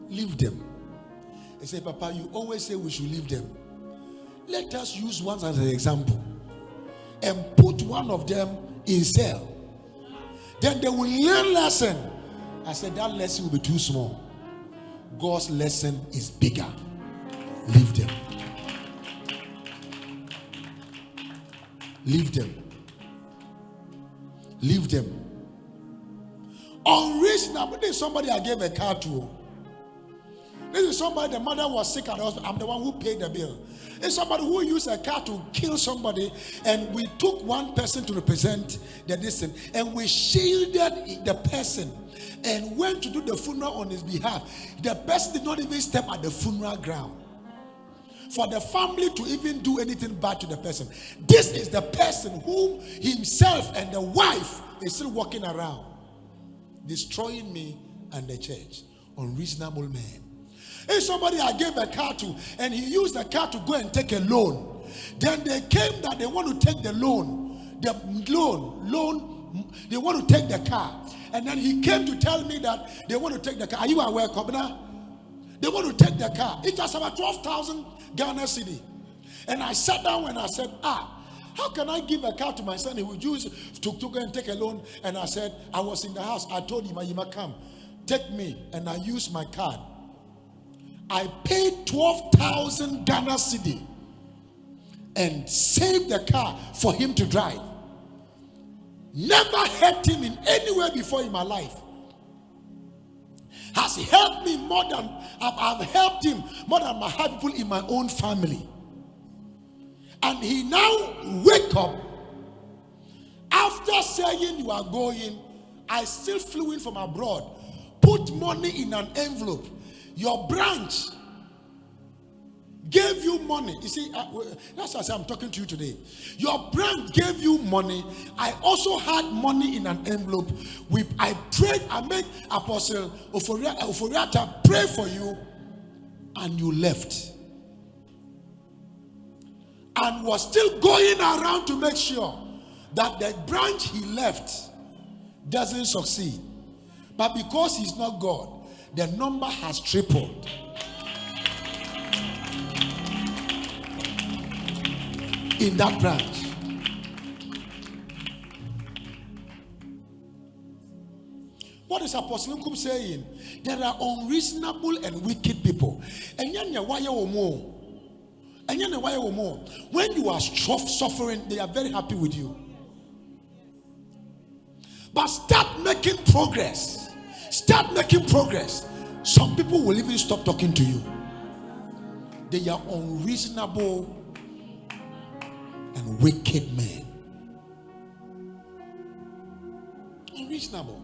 Leave them. They said, Papa, you always say we should leave them. Let us use one as an example and put one of them in cell. Then they will learn lesson. I said, that lesson will be too small. God's lesson is bigger. Leave them. Leave them. Leave them. Unreasonable. This is somebody I gave a car to. This is somebody, the mother was sick at the hospital. I'm the one who paid the bill. It's somebody who used a car to kill somebody, and we took one person to represent the distance, and we shielded the person and went to do the funeral on his behalf. The person did not even step at the funeral ground for the family to even do anything bad to the person. This is the person whom himself and the wife is still walking around, destroying me and the church. Unreasonable man. If somebody I gave a car to, and he used the car to go and take a loan, then they came that they want to take the loan, they want to take the car, and then he came to tell me that they want to take the car. Are you aware, Kobina? They want to take the car. It was about 12,000 Ghana cedi. And I sat down and I said, how can I give a car to my son? He would use to go and take a loan. And I said, I was in the house. I told him, you must come, take me. And I used my card. I paid 12,000 Ghana cedi and saved the car for him to drive. Never helped him in anywhere before in my life. Has helped me more than I've helped him more than my people in my own family. And he now wake up after saying you are going. I still flew in from abroad, put money in an envelope. Your branch gave you money. You see, that's why I'm talking to you today. Your branch gave you money. I also had money in an envelope. I prayed. I made Apostle Oforiata pray for you, and you left. And was still going around to make sure that the branch he left doesn't succeed. But because he's not God, the number has tripled. In that branch. What is Apostle Nkum saying? There are unreasonable and wicked people. And when you are suffering, they are very happy with you. But start making progress. Start making progress. Some people will even stop talking to you. They are unreasonable and wicked men. Unreasonable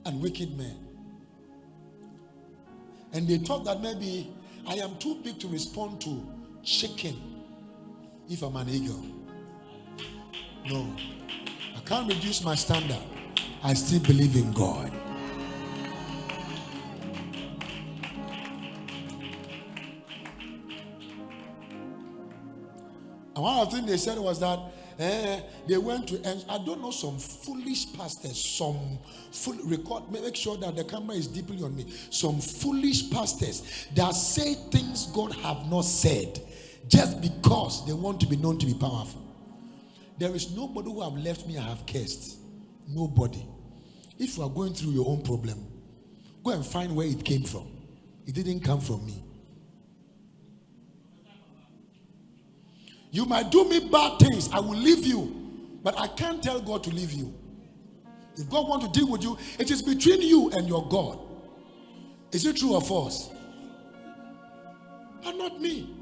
and wicked men. And they thought that maybe I am too big to respond to chicken if I'm an eagle. No, I can't reduce my standard. I still believe in God. And one of the things they said was that they went to, and I don't know, some foolish pastors, make sure that the camera is deeply on me. Some foolish pastors that say things God have not said just because they want to be known to be powerful. There is nobody who have left me and have cursed. Nobody. If you are going through your own problem, go and find where it came from. It didn't come from me. You might do me bad things, I will leave you, but I can't tell God to leave you. If God wants to deal with you, it is between you and your God. Is it true or false? But not me.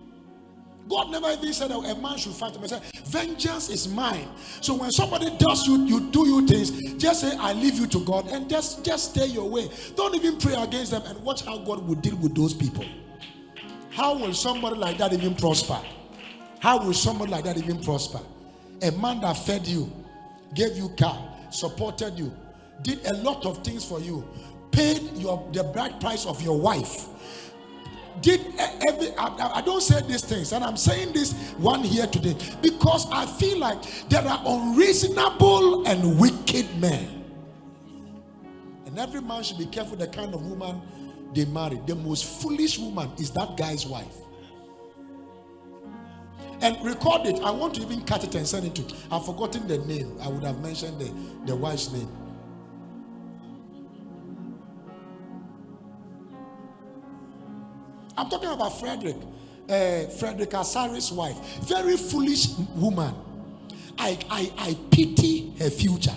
God never even said that a man should fight him. He said, vengeance is mine. So when somebody does you do you things, just say, I leave you to God, and just stay your way. Don't even pray against them, and watch how God will deal with those people. How will somebody like that even prosper? How will somebody like that even prosper? A man that fed you, gave you car, supported you, did a lot of things for you, paid the bride price of your wife, did I don't say these things, and I'm saying this one here today because I feel like there are unreasonable and wicked men, and every man should be careful the kind of woman they marry. The most foolish woman is that guy's wife. And record it. I want to even cut it and send it to. I've forgotten the name. I would have mentioned the wife's name. I'm talking about Frederick Asari's wife. Very foolish woman. I pity her future.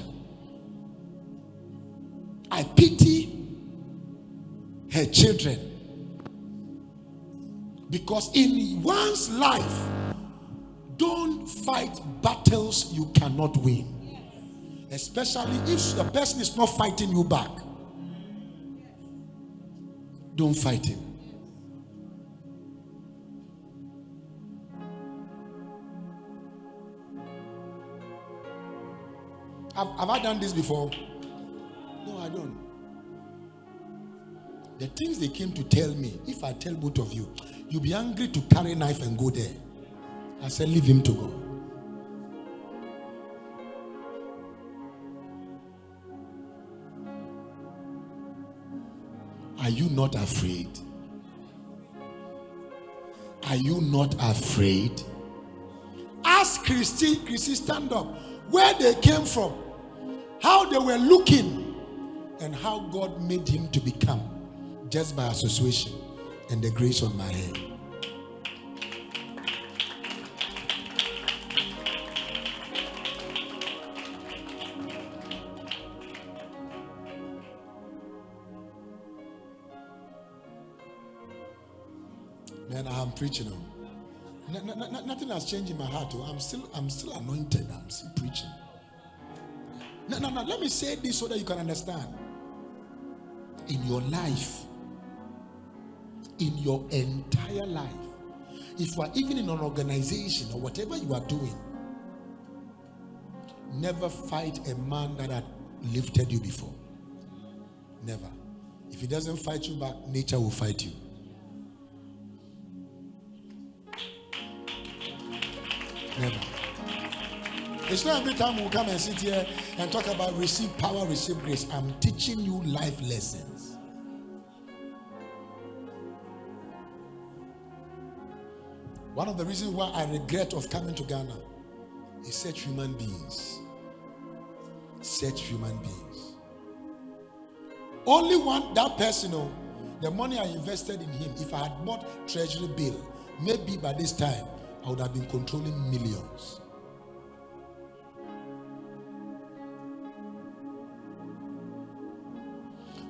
I pity her children. Because in one's life, don't fight battles you cannot win. Especially if the person is not fighting you back. Don't fight him. Have I done this before? No, I don't. The things they came to tell me, if I tell both of you, you'll be angry to carry a knife and go there. I said, leave him to God. Are you not afraid? Are you not afraid? Ask Christy, stand up. Where they came from, how they were looking, and how God made him to become just by association and the grace on my head. Man, I'm preaching on. Nothing has changed in my heart. I'm still anointed. I'm still preaching. No. Let me say this so that you can understand. In your life, in your entire life, if you are even in an organization or whatever you are doing, never fight a man that had lifted you before. Never. If he doesn't fight you back, nature will fight you. Never. It's not every time we'll come and sit here and talk about receive power, receive grace. I'm teaching you life lessons. One of the reasons why I regret of coming to Ghana is such human beings. Such human beings. Only one, that person, the money I invested in him, if I had bought treasury bill, maybe by this time, I would have been controlling millions.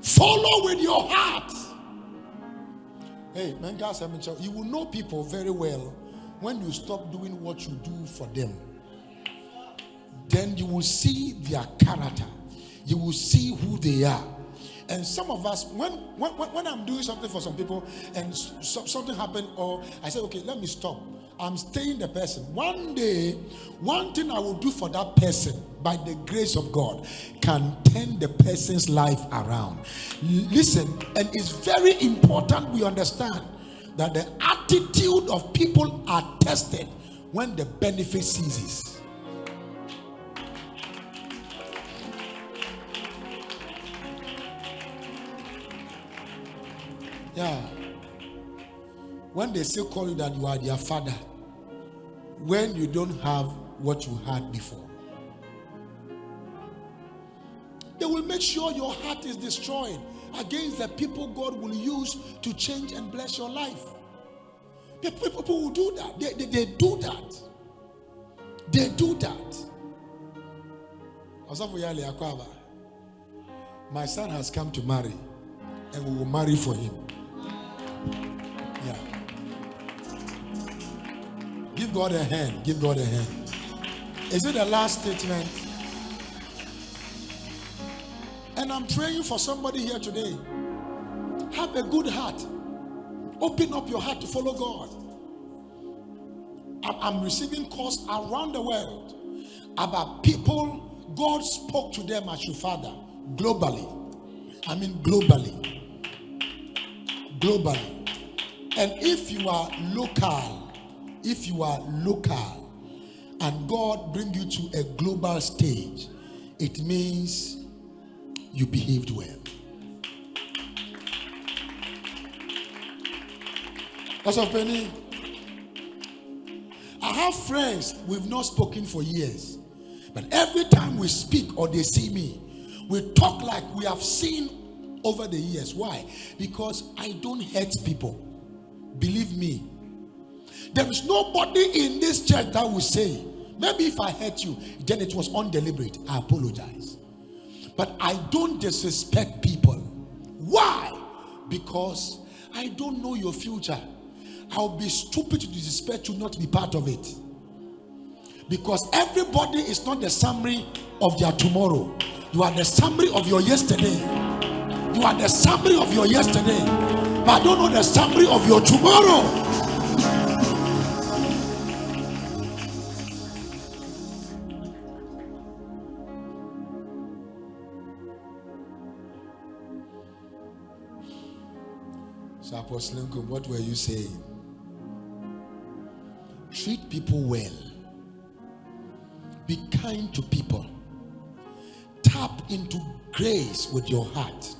Follow with your heart. Hey, man, guys, you will know people very well when you stop doing what you do for them. Then you will see their character. You will see who they are. And some of us, when I'm doing something for some people and something happened, or I say, okay, let me stop. I'm staying the person. One day, one thing I will do for that person by the grace of God can turn the person's life around. Listen, and it's very important we understand that the attitude of people are tested when the benefit ceases. Yeah. When they still call you that you are their father, when you don't have what you had before, they will make sure your heart is destroyed against the people God will use to change and bless your life. People will do that. They do that. They do that. My son has come to marry. and we will marry for him. Yeah. Give God a hand. Give God a hand. Is it the last statement? And I'm praying for somebody here today. Have a good heart. Open up your heart to follow God. I'm receiving calls around the world about people God spoke to them as your father globally. I mean globally. And if you are local, and God bring you to a global stage, it means you behaved well. What's up, Penny? I have friends we've not spoken for years, but every time we speak or they see me, we talk like we have seen over the years. Why? Because I don't hurt people. Believe me, there is nobody in this church that will say, maybe if I hurt you, then it was undeliberate. I apologize. But I don't disrespect people. Why? Because I don't know your future. I'll be stupid to disrespect you, not to be part of it. Because everybody is not the summary of their tomorrow. You are the summary of your yesterday. You are the summary of your yesterday. But I don't know the summary of your tomorrow. So Apostle Nkum, what were you saying? Treat people well. Be kind to people. Tap into grace with your heart.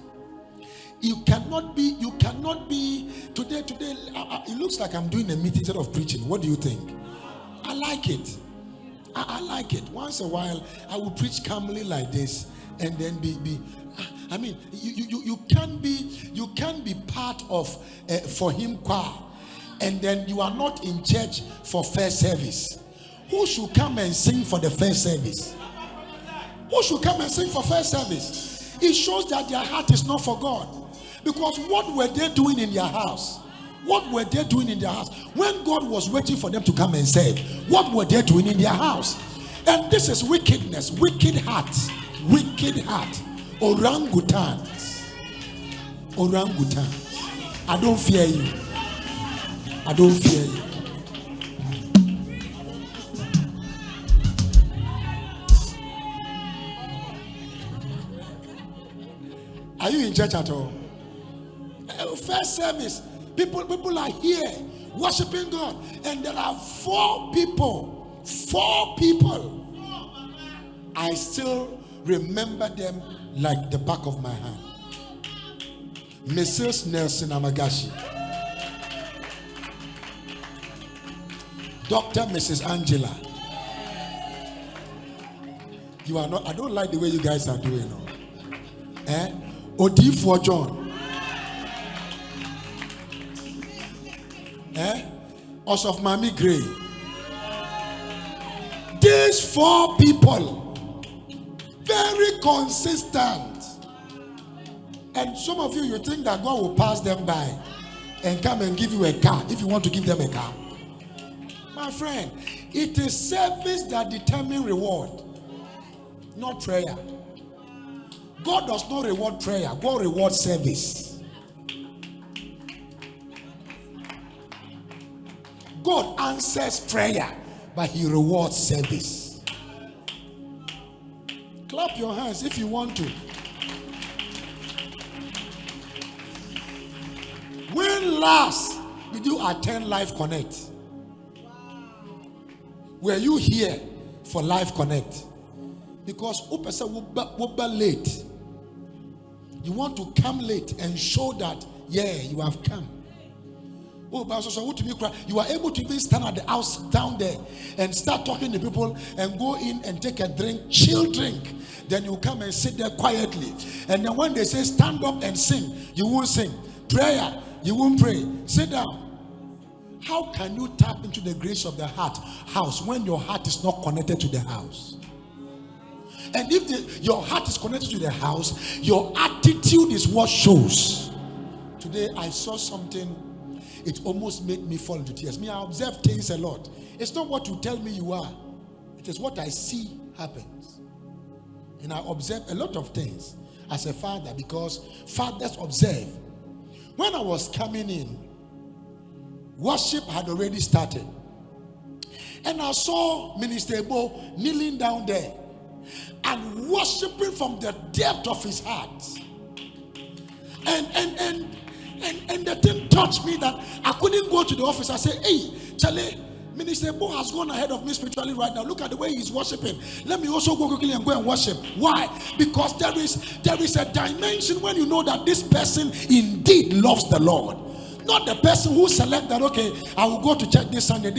You cannot be today it looks like I'm doing a meeting instead of preaching. What do you think? I like it. I like it. Once a while I will preach calmly like this and then I mean you can't be part of for him choir and then you are not in church for first service. Who should come and sing for the first service? Who should come and sing for first service? It shows that their heart is not for God. Because what were they doing in their house? What were they doing in their house? When God was waiting for them to come and serve, what were they doing in their house? And this is wickedness, wicked heart. Orangutans. I don't fear you. Are you in church at all? First service, people are here worshiping God, and there are four people. I still remember them like the back of my hand. Mrs. Nelson Amagashi, Dr. Mrs. Angela. You are not. I don't like the way you guys are doing. Odifo John. Also of Mami Gray. These four people, very consistent. And some of you think that God will pass them by and come and give you a car if you want to give them a car. My friend, it is service that determines reward, not prayer. God does not reward prayer. God rewards service. God answers prayer, but he rewards service. Clap your hands if you want to. When last did you attend Life Connect? Were you here for Life Connect? Because upesa woba late. You want to come late and show that you have come. Oh, you are able to even stand at the house down there and start talking to people and go in and take a drink, chill drink. Then you come and sit there quietly. And then when they say stand up and sing, you won't sing. Prayer, you won't pray. Sit down. How can you tap into the grace of the house when your heart is not connected to the house? And if your heart is connected to the house, your attitude is what shows. Today I saw something, it almost made me fall into tears. Me, I observe things a lot. It's not what you tell me you are, it is what I see happens. And I observe a lot of things as a father, because fathers observe. When I was coming in, worship had already started. And I saw Minister Ebo kneeling down there and worshiping from the depth of his heart. And the thing touched me that I couldn't go to the office. I said, hey, Charlie, Minister Bo has gone ahead of me spiritually right now. Look at the way he's worshiping. Let me also go quickly and go and worship. Why? Because there is a dimension when you know that this person indeed loves the Lord. Not the person who select that, okay, I will go to church this Sunday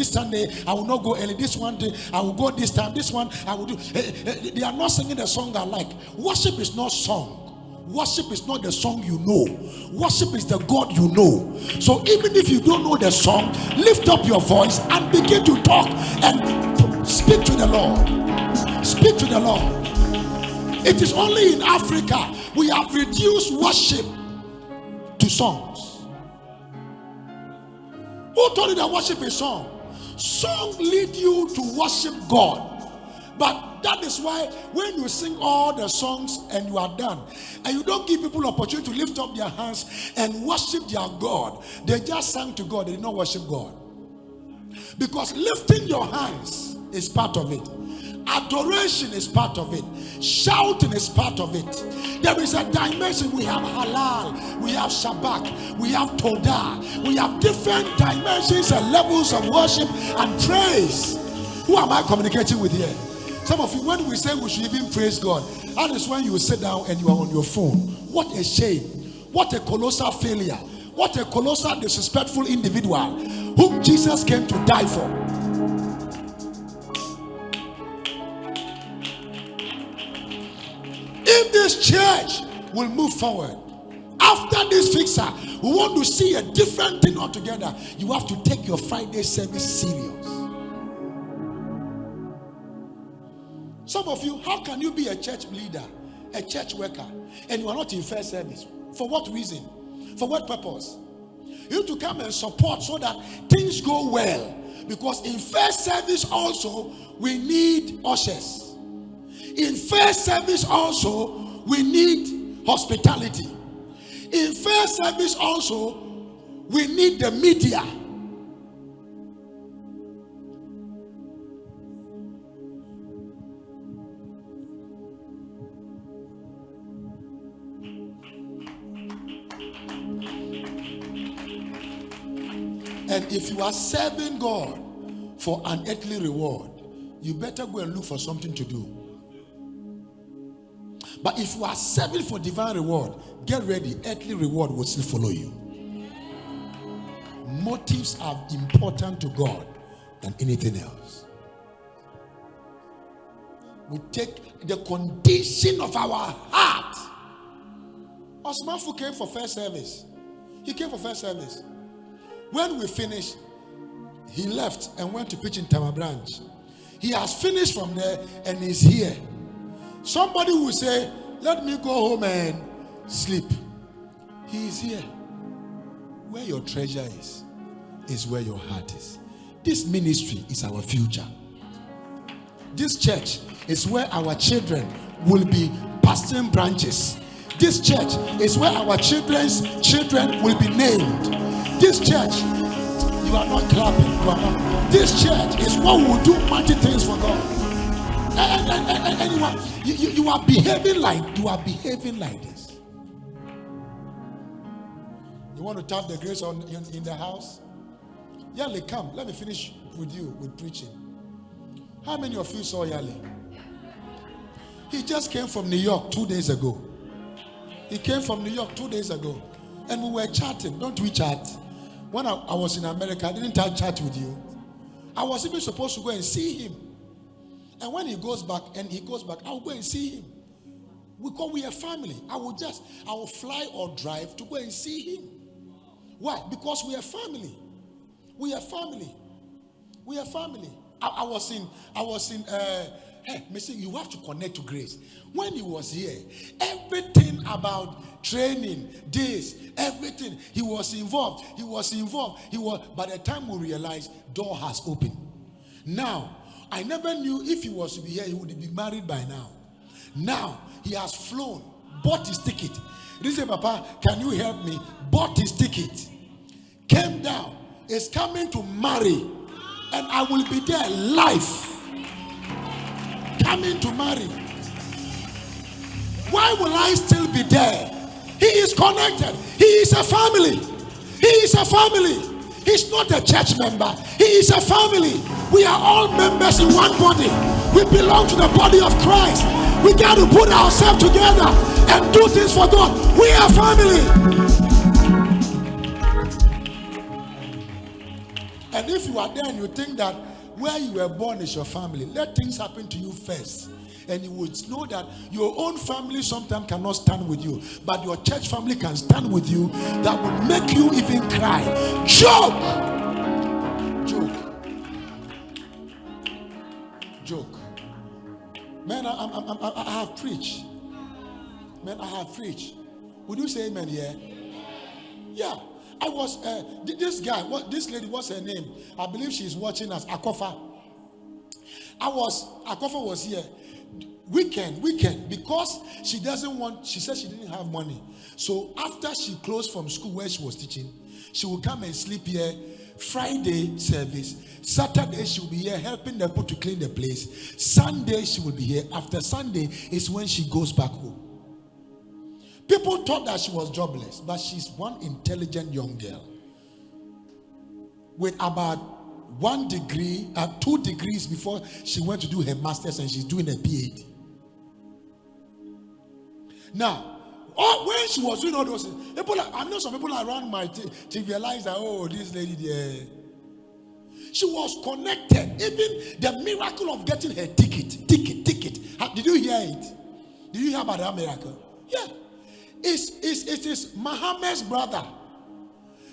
I will not go early, this one day I will go this time, this one I will do. They are not singing the song I like. Worship is not song. Worship is not the song you know. Worship is the God you know. So even if you don't know the song, lift up your voice and begin to talk and speak to the Lord. Speak to the Lord. It is only in Africa we have reduced worship to songs. Who told you that worship is song? Song lead you to worship God. But that is why when you sing all the songs and you are done, and you don't give people opportunity to lift up their hands and worship their God, they just sang to God, they did not worship God. Because lifting your hands is part of it. Adoration is part of it. Shouting is part of it. There is a dimension. We have halal, we have shabak, we have todah, we have different dimensions and levels of worship and praise. Who am I communicating with here? Some of you, when we say we should even praise God, that is when you sit down and you are on your phone. What a shame. What a colossal failure. What a colossal disrespectful individual whom Jesus came to die for. If this church will move forward, after this fixer, we want to see a different thing altogether. You have to take your Friday service serious. Some of you, how can you be a church leader, a church worker, and you are not in first service? For what reason? For what purpose? You need to come and support so that things go well. Because in first service also, we need ushers. In first service also, we need hospitality. In first service also, we need the media. And if you are serving God for an earthly reward, you better go and look for something to do. But if you are serving for divine reward, get ready, earthly reward will still follow you. Motives are important to God than anything else. We take the condition of our heart. Osmanfu came for first service. He came for first service. When we finished, he left and went to preach in Tama Branch. He has finished from there and is here. Somebody will say, let me go home and sleep. He is here. Where your treasure is where your heart is. This ministry is our future. This church is where our children will be pastoring branches. This church is where our children's children will be named. This church, you are not clapping. You are not. This church is what will do mighty things for God. And you are behaving like this. You want to tap the grace in the house? Yale, come. Let me finish with you with preaching. How many of you saw Yale? He just came from New York 2 days ago. He came from New York 2 days ago. And we were chatting. Don't we chat? When I was in America, I didn't chat with you. I was even supposed to go and see him. And when he goes back, I'll go and see him. We are family. I will fly or drive to go and see him. Why? Because we are family. We are family. We are family. I was in Hey, Missy, you have to connect to grace. When he was here, everything about training, this, everything, he was involved. By the time we realized, door has opened. Now, I never knew if he was to be here, he would be married by now. Now, he has flown, bought his ticket. He said, Papa, can you help me? Bought his ticket. Came down, is coming to marry. And I will be there live. Coming to marry. Why will I still be there? He is connected. He is a family. He is a family. He's not a church member. He is a family. We are all members in one body. We belong to the body of Christ. We got to put ourselves together and do things for God. We are family. And if you are there and you think that where you were born is your family, let things happen to you first. And you would know that your own family sometimes cannot stand with you, but your church family can stand with you. That will make you even cry. Joke. Man, I have preached. Man, I have preached. Would you say amen here? Yeah. I was this guy. This lady? What's her name? I believe she's watching us. Akofa. Akofa was here. Weekend. Because she doesn't want. She said she didn't have money. So after she closed from school where she was teaching, she will come and sleep here. Friday service. Saturday she will be here helping the people to clean the place. Sunday she will be here. After Sunday is when she goes back home. People thought that she was jobless, but she's one intelligent young girl with about 1 degree, 2 degrees before she went to do her master's, and she's doing a PhD. Now, when she was doing all those things, I know some people around my to realize that, oh, this lady there, she was connected. Even the miracle of getting her ticket. Did you hear it? Did you hear about that miracle? Yeah. It is Muhammad's brother.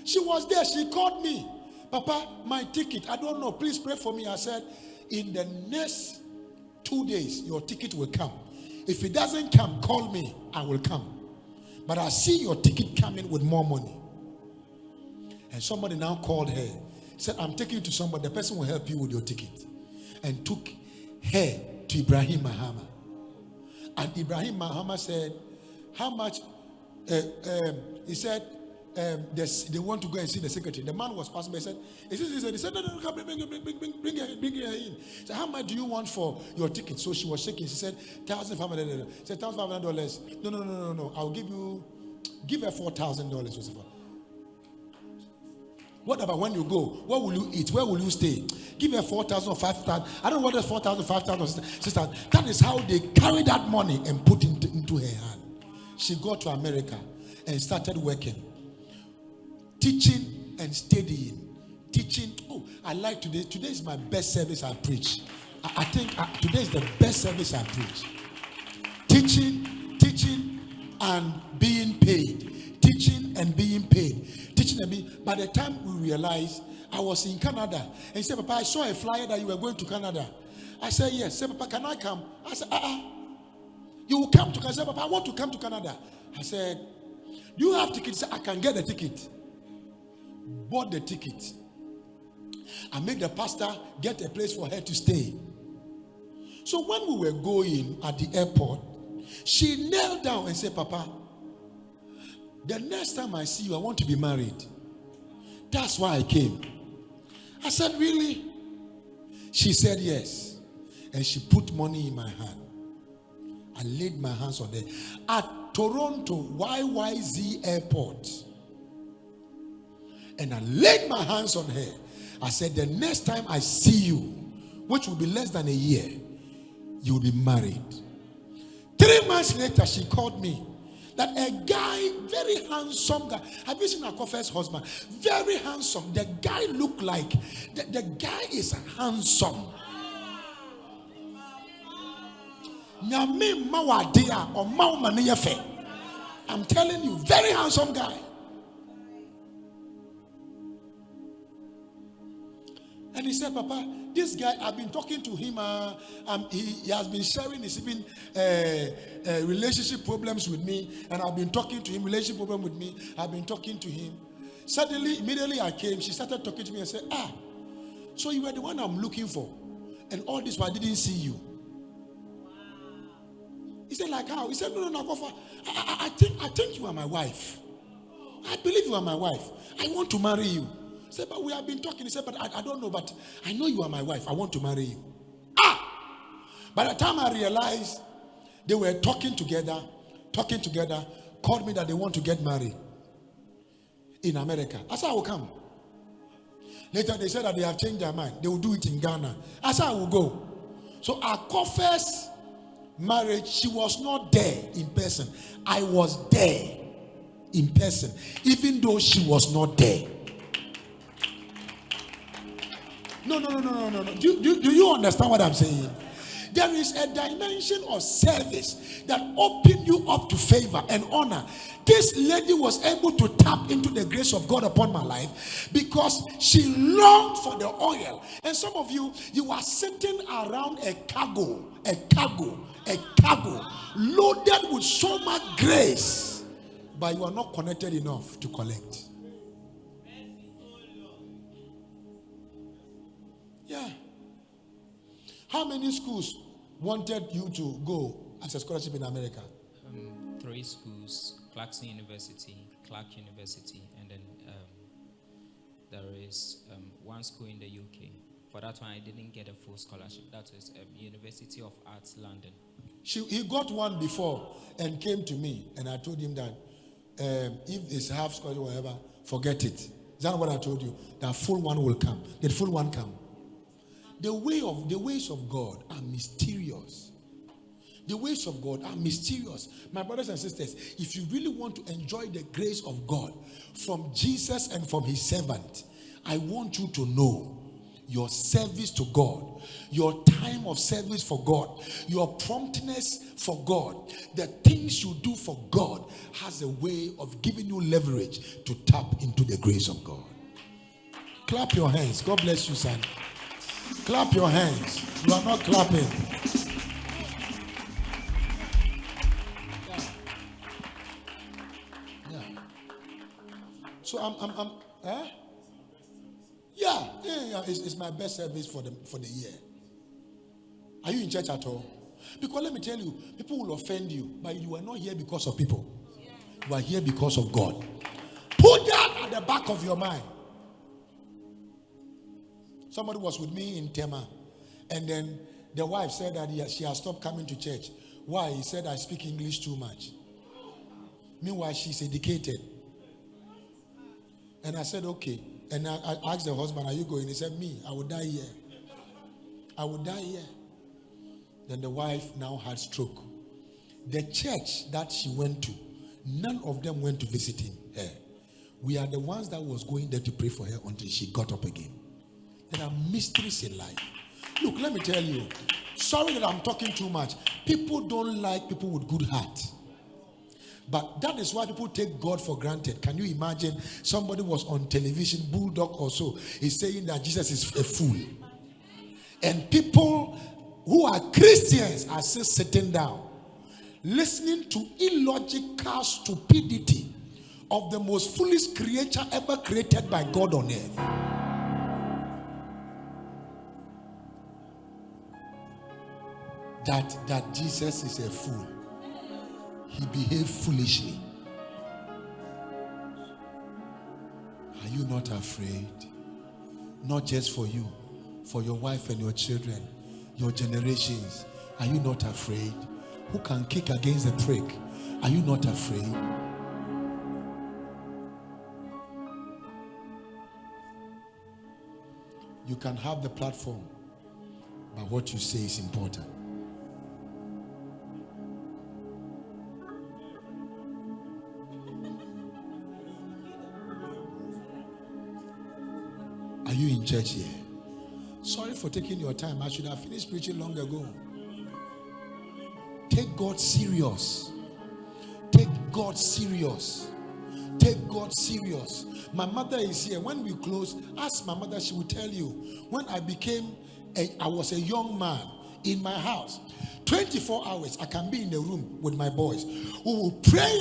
She was there. She called me. Papa, my ticket. I don't know. Please pray for me. I said, in the next 2 days, your ticket will come. If it doesn't come, call me. I will come. But I see your ticket coming with more money. And somebody now called her. Said, I'm taking you to somebody. The person will help you with your ticket. And took her to Ibrahim Mahama. And Ibrahim Mahama said, how much? He said, they want to go and see the secretary. The man was passing by. He said, he said, no, come, bring her in. He said, how much do you want for your ticket? So she was shaking. She said, $1,500. He said, $1,500. No. I'll give her $4,000. What about when you go? What will you eat? Where will you stay? Give her 4,000 or 5,000. I don't know what is 4,000, 5,000. Sister, that is how they carry that money and put it into her hand. She got to America and started working, teaching and studying. Teaching. Oh, I like today. Today is my best service I've preached. I think today is the best service I've preached. Teaching and being paid. Teaching and being paid. Teaching and being. By the time we realized, I was in Canada. And he said, Papa, I saw a flyer that you were going to Canada. I said, yes. He said, Papa, can I come? I said, You will come to Canada. I said, Papa, I want to come to Canada. I said, do you have tickets? He said, I can get the ticket. Bought the ticket. I made the pastor get a place for her to stay. So when we were going at the airport, she knelt down and said, Papa, the next time I see you, I want to be married. That's why I came. I said, really? She said, yes. And she put money in my hand. I laid my hands on her at Toronto YYZ airport. And I laid my hands on her. I said, the next time I see you, which will be less than a year, you will be married. 3 months later, she called me. That a guy, very handsome guy. Have you seen Akofa's husband? Very handsome. The guy looked like, the guy is handsome. I'm telling you, very handsome guy. And he said, Papa, this guy, I've been talking to him. He has been sharing his even relationship problems with me. And I've been talking to him, relationship problem with me. I've been talking to him. Suddenly, immediately I came, she started talking to me and said, so you were the one I'm looking for. And all this while I didn't see you. He said, like how? He said, no, I think you are my wife. I believe you are my wife. I want to marry you. He said, but we have been talking. He said, but I don't know, but I know you are my wife. I want to marry you. By the time I realized they were talking together, called me that they want to get married in America. I said, I will come. Later they said that they have changed their mind. They will do it in Ghana. I said, I will go. So our first marriage, she was not there in person. I was there in person, even though she was not there. No. Do you understand what I'm saying? There is a dimension of service that opens you up to favor and honor. This lady was able to tap into the grace of God upon my life because she longed for the oil. And some of you are sitting around a cargo loaded with so much grace, but you are not connected enough to collect. Yeah. How many schools wanted you to go as a scholarship in America? 3 schools: Clarkson University, Clark University, and then there is 1 school in the UK. For that one, I didn't get a full scholarship. That is University of Arts, London. He got one before and came to me, and I told him that if it's half scholarship or whatever, forget it. Is that what I told you? That full one will come. Did full one come? The ways of God are mysterious. The ways of God are mysterious. My brothers and sisters, if you really want to enjoy the grace of God from Jesus and from his servant, I want you to know your service to God, your time of service for God, your promptness for God, the things you do for God has a way of giving you leverage to tap into the grace of God. Clap your hands. God bless you, son. Clap your hands. You are not clapping. Yeah. So Yeah. It's my best service for the year. Are you in church at all? Because let me tell you, people will offend you, but you are not here because of people. You are here because of God. Put that at the back of your mind. Somebody was with me in Tema, and then the wife said that she has stopped coming to church. Why? He said, I speak English too much. Meanwhile, she's educated. And I said, okay. And I asked the husband, are you going? He said, me, I will die here. I will die here. Then the wife now had stroke. The church that she went to, none of them went to visit her. We are the ones that was going there to pray for her until she got up again. There are mysteries in life. Look, let me tell you. Sorry that I'm talking too much. People don't like people with good heart. But that is why people take God for granted. Can you imagine somebody was on television, Bulldog or so, is saying that Jesus is a fool. And people who are Christians are still sitting down, listening to illogical stupidity of the most foolish creature ever created by God on earth. That Jesus is a fool. He behaved foolishly. Are you not afraid? Not just for you, for your wife and your children, your generations. Are you not afraid? Who can kick against the prick? Are you not afraid? You can have the platform, but what you say is important. Are you in church here? Sorry for taking your time. I should have finished preaching long ago. Take God serious. Take God serious. Take God serious. My mother is here. When we close, ask my mother, she will tell you. When I was a young man in my house, 24 hours, I can be in the room with my boys. We will pray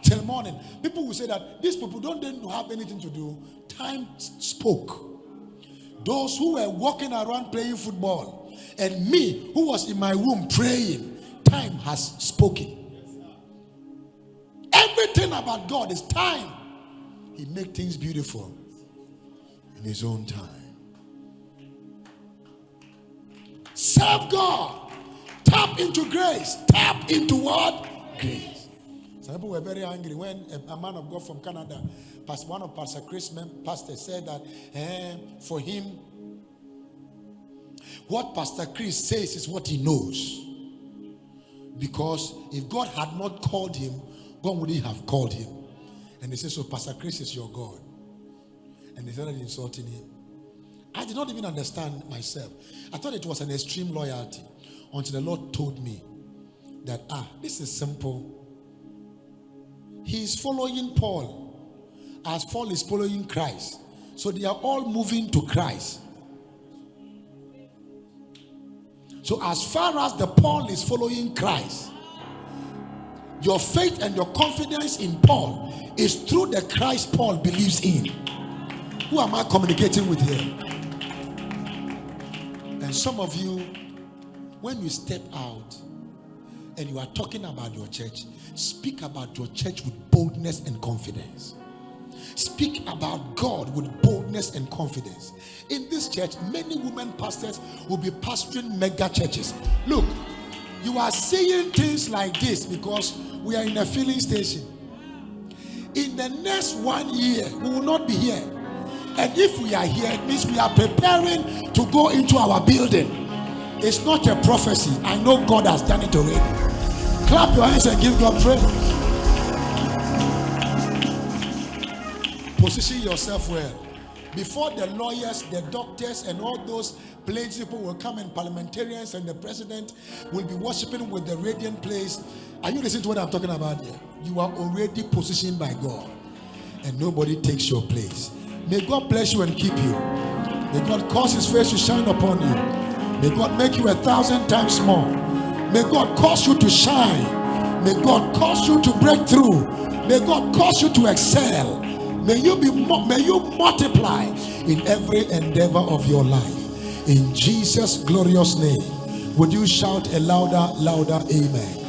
till morning. People will say that these people don't have anything to do. Time spoke. Those who were walking around playing football, and me who was in my room praying, time has spoken. Everything about God is time. He makes things beautiful in his own time. Serve God. Tap into grace. Tap into what? Grace. Some people were very angry when a man of God from Canada, one of Pastor Chris' pastors, said that for him, what Pastor Chris says is what he knows. Because if God had not called him, God wouldn't have called him. And they said, so Pastor Chris is your God. And they started insulting him. I did not even understand myself. I thought it was an extreme loyalty until the Lord told me that, this is simple. He's following Paul as Paul is following Christ. So they are all moving to Christ. So as far as the Paul is following Christ, your faith and your confidence in Paul is through the Christ Paul believes in. Who am I communicating with here? And some of you, when you step out and you are talking about your church, speak about your church with boldness and confidence. Speak about God with boldness and confidence. In this church, many women pastors will be pastoring mega churches. Look, you are saying things like this because we are in a filling station. In the next 1 year, we will not be here. And if we are here, it means we are preparing to go into our building. It's not a prophecy. I know God has done it already. Clap your hands and give God praise. Position yourself well. Before the lawyers, the doctors, and all those plain people will come, and parliamentarians and the president will be worshiping with the radiant place. Are you listening to what I'm talking about here? You are already positioned by God, and nobody takes your place. May God bless you and keep you. May God cause his face to shine upon you. May God make you 1,000 times more. May God cause you to shine. May God cause you to break through. May God cause you to excel. May you multiply in every endeavor of your life. In Jesus' glorious name. Would you shout a louder amen?